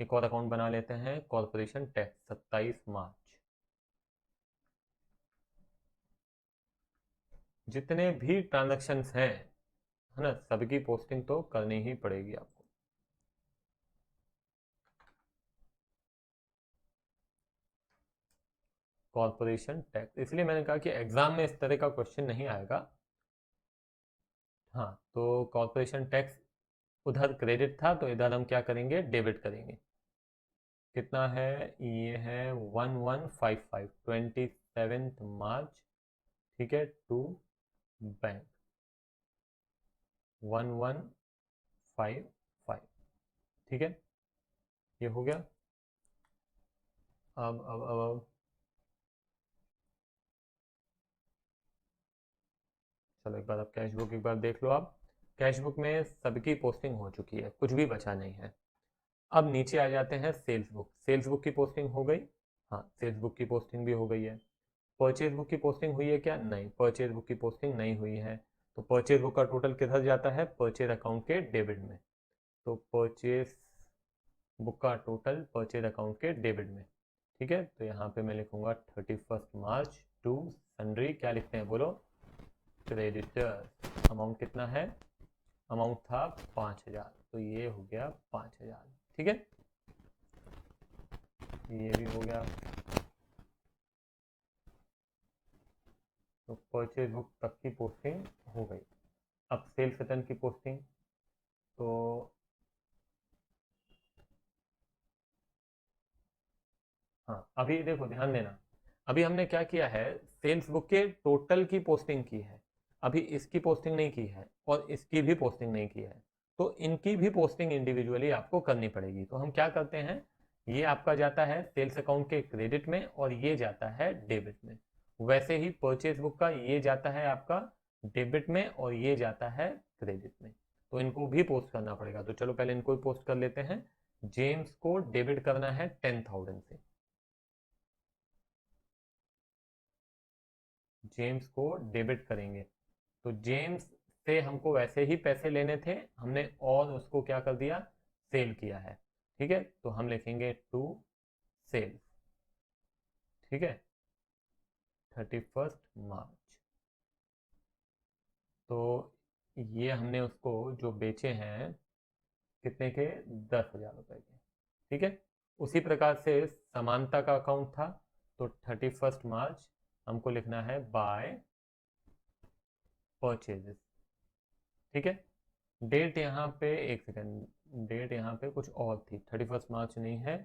एक और अकाउंट बना लेते हैं कॉरपोरेशन टैक्स, 27 मार्च। जितने भी ट्रांजैक्शंस हैं, है ना, सबकी पोस्टिंग तो करनी ही पड़ेगी आपको। कॉरपोरेशन टैक्स, इसलिए मैंने कहा कि एग्जाम में इस तरह का क्वेश्चन नहीं आएगा। हाँ, तो कॉरपोरेशन टैक्स उधर क्रेडिट था तो इधर हम क्या करेंगे, डेबिट करेंगे। कितना है, ये है 1155, 27 मार्च। ठीक है, टू बैंक, 1155। ठीक है, ये हो गया। अब चलो एक बार, अब कैश बुक एक बार देख लो आप। कैश बुक में सबकी पोस्टिंग हो चुकी है, कुछ भी बचा नहीं है। अब नीचे आ जाते हैं सेल्स बुक। सेल्स बुक की पोस्टिंग हो गई, हाँ सेल्स बुक की पोस्टिंग भी हो गई है। परचेज बुक की पोस्टिंग हुई है क्या? नहीं, परचेज बुक की पोस्टिंग नहीं हुई है। तो परचेज बुक का टोटल किधर जाता है? परचेज अकाउंट के डेबिट में। तो परचेज बुक का टोटल परचेज अकाउंट के डेबिट में। ठीक है, तो यहाँ पे मैं लिखूंगा 31 मार्च टू सन्ड्री, क्या लिखते हैं बोलो? क्रेडिटर। अमाउंट कितना है? अमाउंट था 5,000, तो ये हो गया 5,000। ठीक है, ये भी हो गया। तो परचेज बुक तक की पोस्टिंग हो गई। अब सेल्स रिटर्न की पोस्टिंग, तो हाँ अभी देखो ध्यान देना, अभी हमने क्या किया है, सेल्स बुक के टोटल की पोस्टिंग की है, अभी इसकी पोस्टिंग नहीं की है और इसकी भी पोस्टिंग नहीं की है। तो इनकी भी पोस्टिंग इंडिविजुअली आपको करनी पड़ेगी। तो हम क्या करते हैं, ये आपका जाता है सेल्स अकाउंट के क्रेडिट में और ये जाता है डेबिट में। वैसे ही परचेज बुक का ये जाता है आपका डेबिट में और ये जाता है क्रेडिट में। तो इनको भी पोस्ट करना पड़ेगा। तो चलो पहले इनको पोस्ट कर लेते हैं। जेम्स को डेबिट करना है 10,000 से, जेम्स को डेबिट करेंगे। तो जेम्स से हमको वैसे ही पैसे लेने थे हमने, और उसको क्या कर दिया, सेल किया है। ठीक है, तो हम लिखेंगे टू सेल। ठीक है, 31 मार्च। तो ये हमने उसको जो बेचे हैं कितने के? 10,000 रुपए के। ठीक है, उसी प्रकार से समानता का अकाउंट था, तो 31 मार्च हमको लिखना है बाय परचेजेस। ठीक है, डेट यहाँ पे, एक सेकेंड, डेट यहाँ पे कुछ और थी, 31 मार्च नहीं है।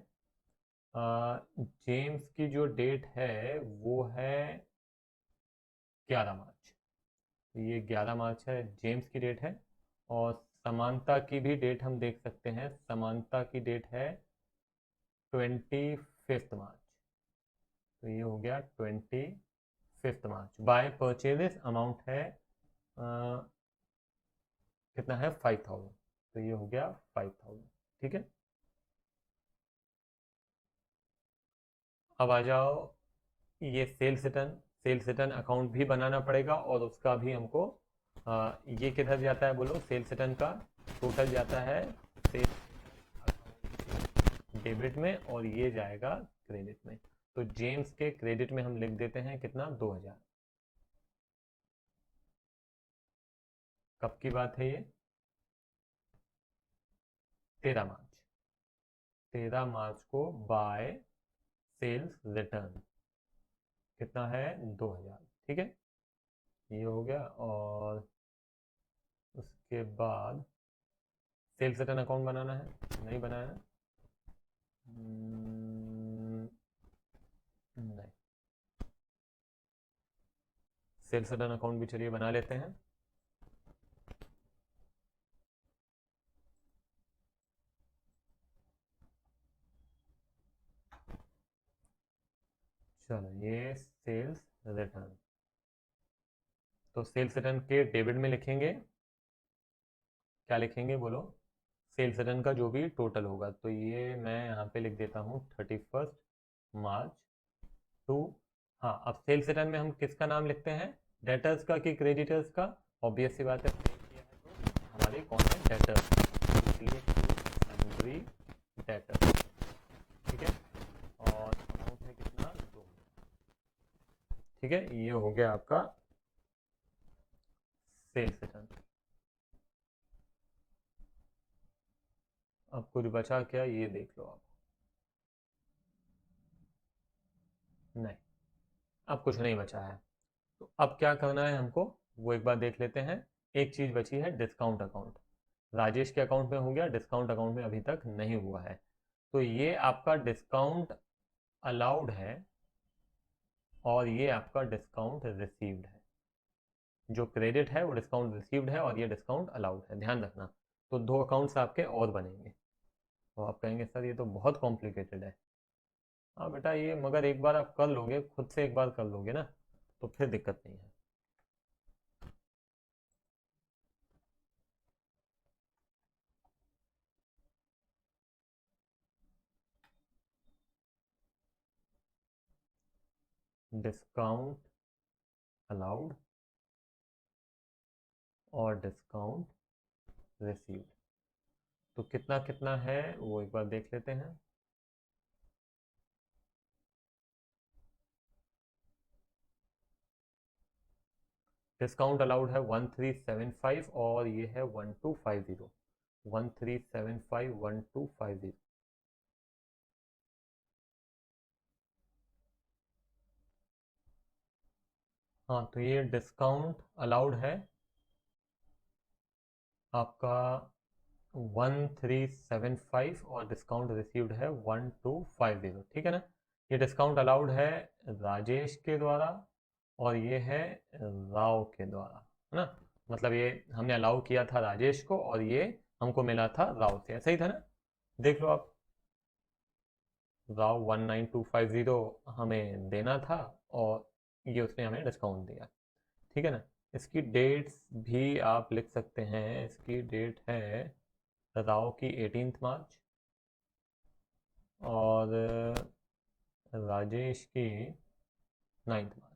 जेम्स की जो डेट है वो है 11 मार्च। तो ये 11 मार्च है, जेम्स की डेट है। और समानता की भी डेट हम देख सकते हैं, समानता की डेट है 25 मार्च। तो ये हो गया 25 मार्च। बाय परचेजेस अमाउंट है कितना है? 5,000। तो ये हो गया 5,000। ठीक है, अब आ जाओ, ये sales return, sales return account भी बनाना पड़ेगा और उसका भी हमको ये किधर जाता है बोलो? सेल्स रिटर्न का टोटल जाता है सेल्स डेबिट में और ये जाएगा क्रेडिट में। तो जेम्स के क्रेडिट में हम लिख देते हैं कितना? 2,000। कब की बात है ये? 13 मार्च। 13 मार्च को बाय सेल्स रिटर्न कितना है? 2,000। ठीक है, ये हो गया। और उसके बाद सेल्स रिटर्न अकाउंट बनाना है, नहीं बनाया है? नहीं, सेल्स रिटर्न अकाउंट भी चलिए बना लेते हैं। चलो ये सेल्स रिटर्न, तो सेल्स रिटर्न के डेबिट में लिखेंगे, क्या लिखेंगे बोलो? सेल्स रिटर्न का जो भी टोटल होगा, तो ये मैं यहाँ पे लिख देता हूँ 31 मार्च टू, हाँ अब सेल्स रिटर्न में हम किसका नाम लिखते हैं? डेटर्स का कि क्रेडिटर्स का? ऑब्वियस सी बात है, sale किया है तो हमारे कौन है? डेटर्स। इसलिए सन्ड्री डेटर। ठीक है, और अमाउंट है कितना? 2। ठीक है, ये हो गया आपका सेल्स रिटर्न। अब कुछ बचा क्या, ये देख लो आप। नहीं, अब कुछ नहीं बचा है। तो अब क्या करना है हमको, वो एक बार देख लेते हैं। एक चीज बची है, डिस्काउंट अकाउंट। राजेश के अकाउंट में हो गया, डिस्काउंट अकाउंट में अभी तक नहीं हुआ है। तो ये आपका डिस्काउंट अलाउड है और ये आपका डिस्काउंट रिसीव्ड है। जो क्रेडिट है वो डिस्काउंट रिसीव्ड है और ये डिस्काउंट अलाउड है, ध्यान रखना। तो 2 अकाउंट्स आपके और बनेंगे। तो आप कहेंगे सर ये तो बहुत कॉम्प्लिकेटेड है। हाँ बेटा, ये मगर एक बार आप कर लोगे, खुद से एक बार कर लोगे ना, तो फिर दिक्कत नहीं है। डिस्काउंट अलाउड और डिस्काउंट रिसीव्ड। तो कितना कितना है वो एक बार देख लेते हैं। डिस्काउंट अलाउड है 1375 और ये है 1250। 1375 1250। हाँ तो ये डिस्काउंट अलाउड है आपका 1375 और डिस्काउंट रिसीव्ड है 1250। ठीक है ना। ये डिस्काउंट अलाउड है राजेश के द्वारा और ये है राव के द्वारा, है ना। मतलब ये हमने अलाउ किया था राजेश को और ये हमको मिला था राव से, ऐसा ही था ना। देख लो आप, राव 19250 हमें देना था और ये उसने हमें डिस्काउंट दिया। ठीक है ना। इसकी डेट्स भी आप लिख सकते हैं। इसकी डेट है राव की 18 मार्च और राजेश की 9 मार्च।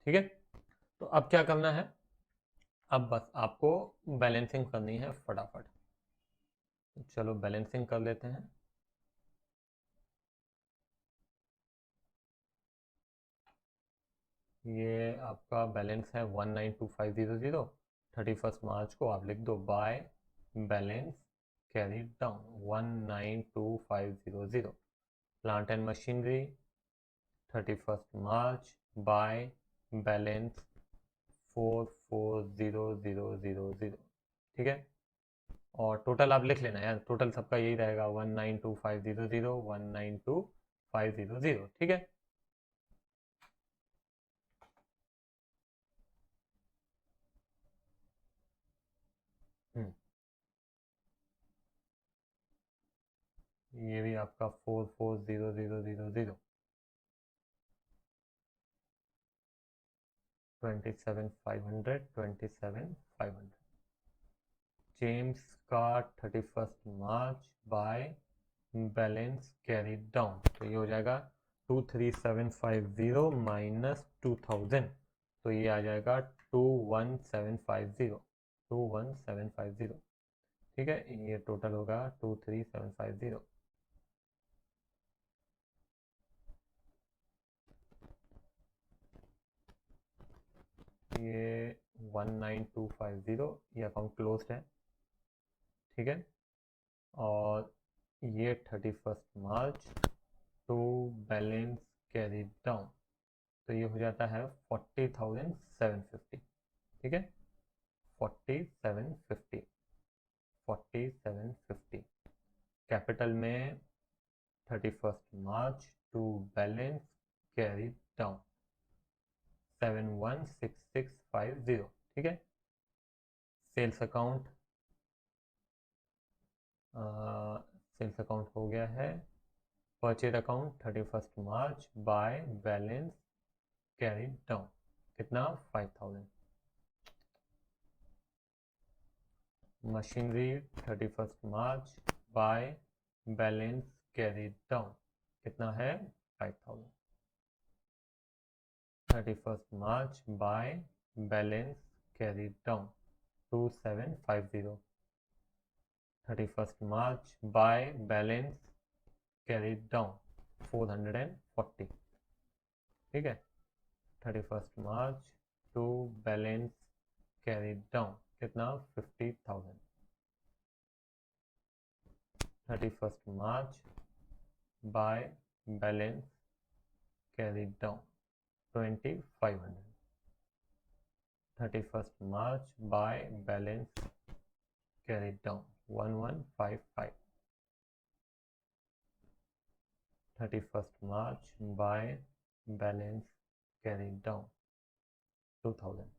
ठीक है। तो अब क्या करना है, अब बस आपको बैलेंसिंग करनी है फटाफट। चलो बैलेंसिंग कर लेते हैं। ये आपका बैलेंस है 192500। 31 मार्च को आप लिख दो bye balance carry down 192500। Plant and machinery 31 March by balance 440000। ठीक है। और टोटल आप लिख लेना यार, टोटल सबका यही रहेगा 192500 192500। ठीक है। हम्म, ये भी आपका 440000। 27500 27500। जेम्स का 31 March by balance carry down, तो ये हो जाएगा 23750 माइनस 2000, तो ये आ जाएगा 21750। 21750। ठीक है, ये टोटल होगा 23750। ये 19250, ये अकाउंट क्लोज्ड है। ठीक है। और ये 31 March to balance carry down, तो ये हो जाता है 40,750। ठीक है। 4750। 4750 कैपिटल में 31 March to balance carry down 716650। ठीक है। सेल्स अकाउंट, सेल्स अकाउंट हो गया है। Purchase account 31 March by balance carry down कितना 5000। Machinery 31 March by balance carry down कितना है 5000। 31 March by balance carry down 2750। 31 March by balance carry down 440। ठीक है। 31 March to balance carry down कितना 50,000। 31 March by balance carry down 2500। 31 March by balance carry down 1155। 31 March by balance carry down 2000।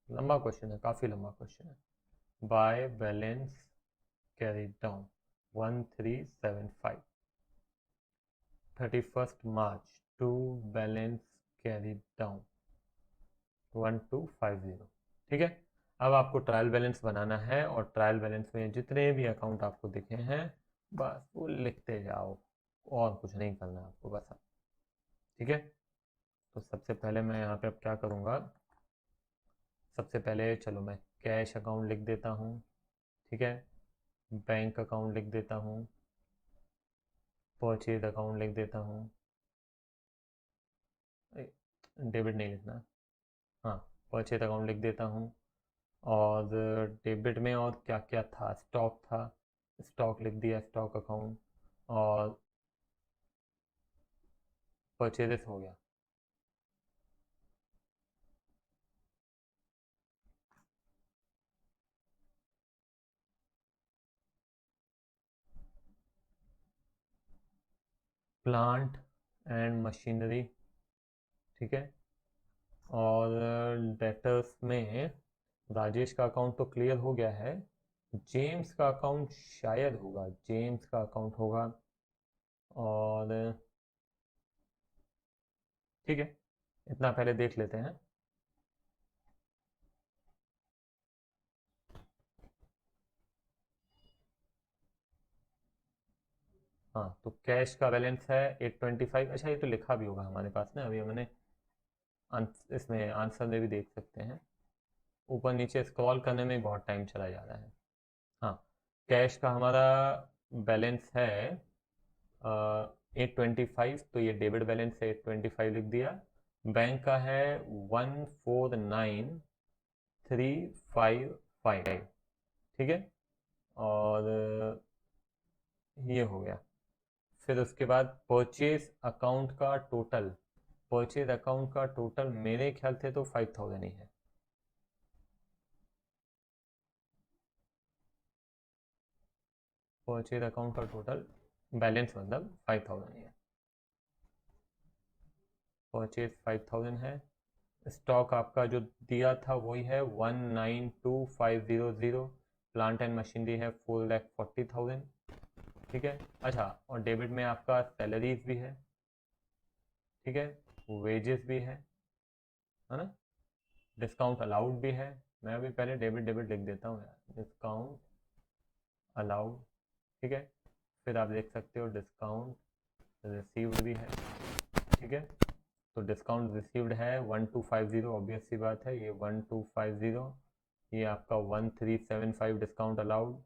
लंबा क्वेश्चन है, काफ़ी लंबा क्वेश्चन है। Bye balance carry down 1375। 31 March to balance carry down 1250। ठीक है। अब आपको ट्रायल बैलेंस बनाना है और ट्रायल बैलेंस में जितने भी अकाउंट आपको दिखे हैं बस वो लिखते जाओ, और कुछ नहीं करना आपको बस। ठीक है, तो सबसे पहले मैं यहाँ पे अब क्या करूँगा, सबसे पहले चलो मैं कैश अकाउंट लिख देता हूँ। ठीक है, बैंक अकाउंट लिख देता हूँ, परचेज अकाउंट लिख देता हूँ, डेबिट नहीं लिखना, हाँ परचेज अकाउंट लिख देता हूँ। और डेबिट में और क्या क्या था, स्टॉक था, स्टॉक लिख दिया, स्टॉक अकाउंट। और परचेजेस हो गया। प्लांट एंड मशीनरी, ठीक है। और डेटर्स में राजेश का अकाउंट तो क्लियर हो गया है, जेम्स का अकाउंट शायद होगा, जेम्स का अकाउंट होगा। और ठीक है, इतना पहले देख लेते हैं। हाँ, तो कैश का बैलेंस है 825। अच्छा, ये तो लिखा भी होगा हमारे पास ना, अभी हमने इसमें आंसर में भी देख सकते हैं। ऊपर नीचे स्क्रॉल करने में बहुत टाइम चला जा रहा है। हाँ, कैश का हमारा बैलेंस है 825, तो ये डेबिट बैलेंस है, 825 लिख दिया। बैंक का है 149355, ठीक है। और ये हो गया। फिर उसके बाद परचेज अकाउंट का टोटल, परचेज अकाउंट का टोटल मेरे ख्याल से तो 5000 ही है। परचेज अकाउंट का टोटल बैलेंस मतलब 5000 ही है। परचेज 5000 है। स्टॉक आपका जो दिया था वही है 192500। प्लांट एंड मशीनरी है 4,40,000, ठीक है। अच्छा, और डेबिट में आपका सैलरीज भी है, ठीक है, वेजेस भी है ना, डिस्काउंट अलाउड भी है। मैं अभी पहले डेबिट डेबिट लिख देता हूँ यार, डिस्काउंट अलाउड, ठीक है। फिर आप देख सकते हो डिस्काउंट रिसीव्ड भी है, ठीक है। तो डिस्काउंट रिसीव्ड है 1250, ऑब्वियस सी बात है, ये 1250। ये आपका 1375 डिस्काउंट अलाउड,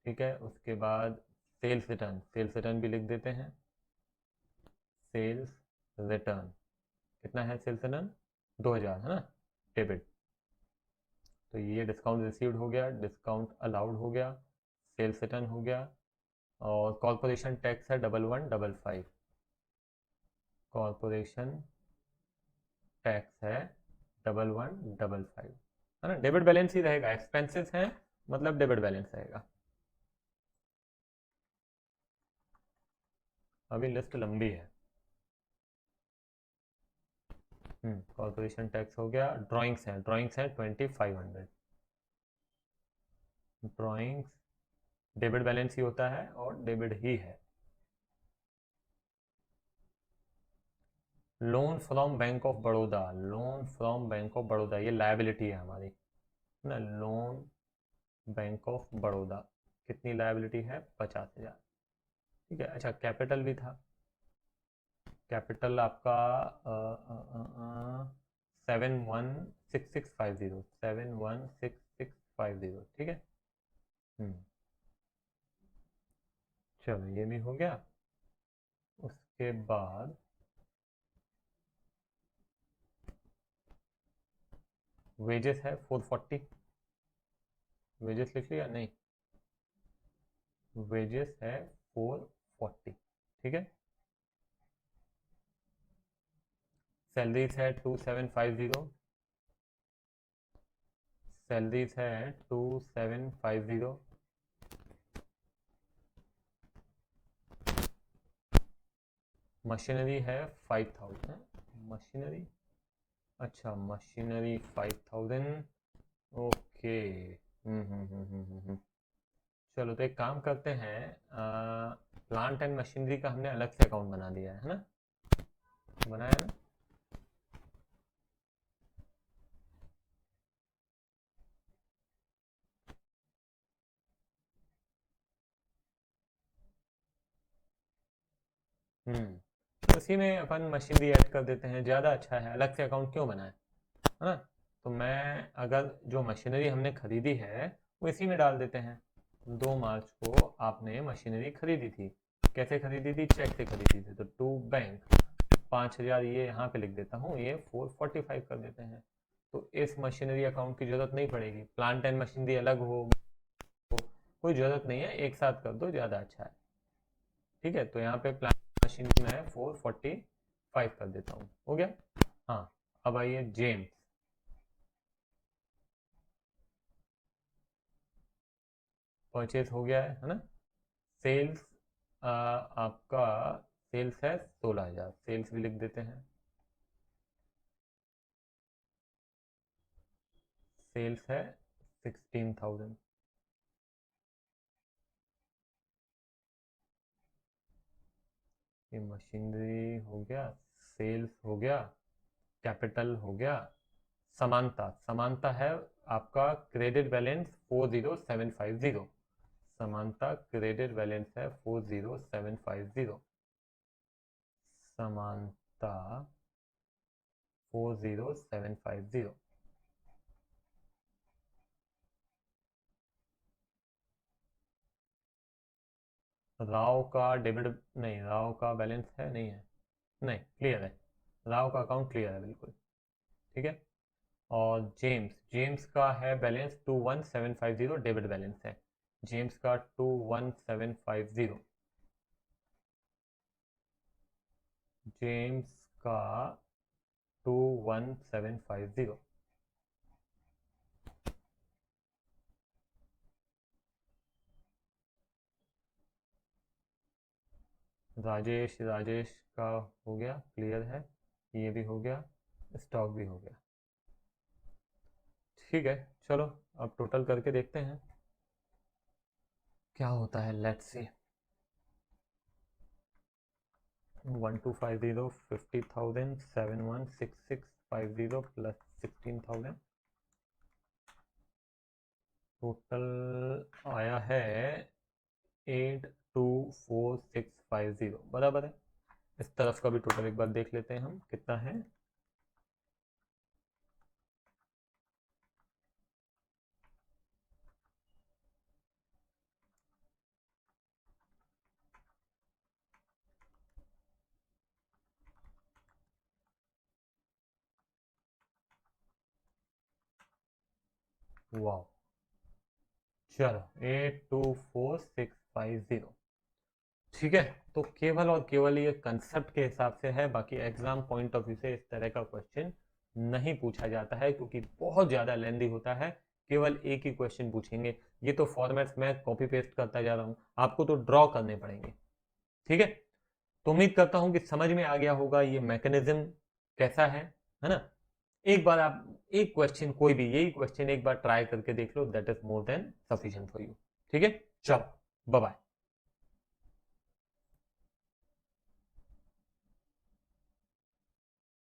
ठीक है। उसके बाद सेल्स रिटर्न, सेल्स रिटर्न भी लिख देते हैं। सेल्स रिटर्न कितना है, सेल्स रिटर्न 2000 है ना, डेबिट। तो ये डिस्काउंट रिसीव्ड हो गया, डिस्काउंट अलाउड हो गया, सेल्स रिटर्न हो गया। और कॉर्पोरेशन टैक्स है 1155, कॉर्पोरेशन टैक्स है 1155, है ना। डेबिट बैलेंस ही रहेगा, एक्सपेंसेस हैं मतलब डेबिट बैलेंस रहेगा। अभी लिस्ट लंबी है। कॉर्पोरेशन टैक्स हो गया। ड्राइंग्स हैं, ड्राइंग्स हैं 2500। ड्राइंग्स डेबिट बैलेंस ही होता है और डेबिट ही है। Loan from bank of Baroda, loan from bank of Baroda ये लायबिलिटी है हमारी, है ना। लोन बैंक ऑफ बड़ौदा, कितनी लायबिलिटी है, 50,000, ठीक है। अच्छा, कैपिटल भी था, कैपिटल आपका 716650, 716650, ठीक है। हम्म, चलो ये भी हो गया। उसके बाद वेजेस है 440, वेजेस लिख लिया नहीं, वेजेस है 440, ठीक है। सैलरीज है 2750, सैलरीज है 2750। मशीनरी है 5000, मशीनरी, अच्छा मशीनरी 5000, ओके। चलो तो एक काम करते हैं, प्लांट एंड मशीनरी का हमने अलग से अकाउंट बना दिया है ना, बनाया ना। हम्म, उसी में अपन मशीनरी ऐड कर देते हैं, ज़्यादा अच्छा है, अलग से अकाउंट क्यों बनाए, है ना। तो मैं अगर जो मशीनरी हमने खरीदी है वो इसी में डाल देते हैं। 2 मार्च को आपने मशीनरी खरीदी थी, कैसे खरीदी थी, चेक से खरीदी थी, तो टू बैंक 5000 ये यहाँ पे लिख देता हूँ, ये 445 कर देते हैं। तो इस मशीनरी अकाउंट की जरूरत नहीं पड़ेगी, प्लांट एंड मशीनरी अलग हो, कोई जरूरत नहीं है, एक साथ कर दो, ज़्यादा अच्छा है। ठीक है, तो यहाँ पे प्लांट मशीन मैं 445 कर देता हूँ, हो गया। हाँ, अब आइए जेम्स। परचेज हो गया है ना। सेल्स आपका सेल्स है 16000, सेल्स भी लिख देते हैं। सेल्स है 16000। ये मशीनरी हो गया, सेल्स हो गया, कैपिटल हो गया। समानता, समानता है आपका क्रेडिट बैलेंस 40750। समानता क्रेडिट बैलेंस है 40750। समानता 40750। राव का डेबिट नहीं, राव का बैलेंस है नहीं है, नहीं क्लियर है, राव का अकाउंट क्लियर है बिल्कुल। ठीक है, और जेम्स, जेम्स का है बैलेंस 21750, डेबिट बैलेंस है जेम्स का 21750। जेम्स का 21750। राजेश, राजेश का हो गया, क्लियर है, ये भी हो गया, स्टॉक भी हो गया। ठीक है, चलो अब टोटल करके देखते हैं क्या होता है, लेट्स सी। 1250, 50,000, 716650 प्लस 16,000, टोटल आया है 824650, बराबर है। इस तरफ का भी टोटल एक बार देख लेते हैं हम कितना है। वाह, चलो 824650। ठीक है, तो केवल और केवल ये कंसेप्ट के हिसाब से है, बाकी एग्जाम पॉइंट ऑफ व्यू से इस तरह का क्वेश्चन नहीं पूछा जाता है क्योंकि बहुत ज़्यादा लेंदी होता है, केवल एक ही क्वेश्चन पूछेंगे। ये तो फॉर्मेट्स मैं कॉपी पेस्ट करता जा रहा हूँ, आपको तो ड्रॉ करने पड़ेंगे। ठीक है, तो उम्मीद करता हूँ कि समझ में आ गया होगा ये मैकेनिज्म कैसा है ना। एक बार आप एक क्वेश्चन, कोई भी यही क्वेश्चन एक बार ट्राई करके देख लो, that is more than sufficient for you. ठीक है, चलो बाय बाय।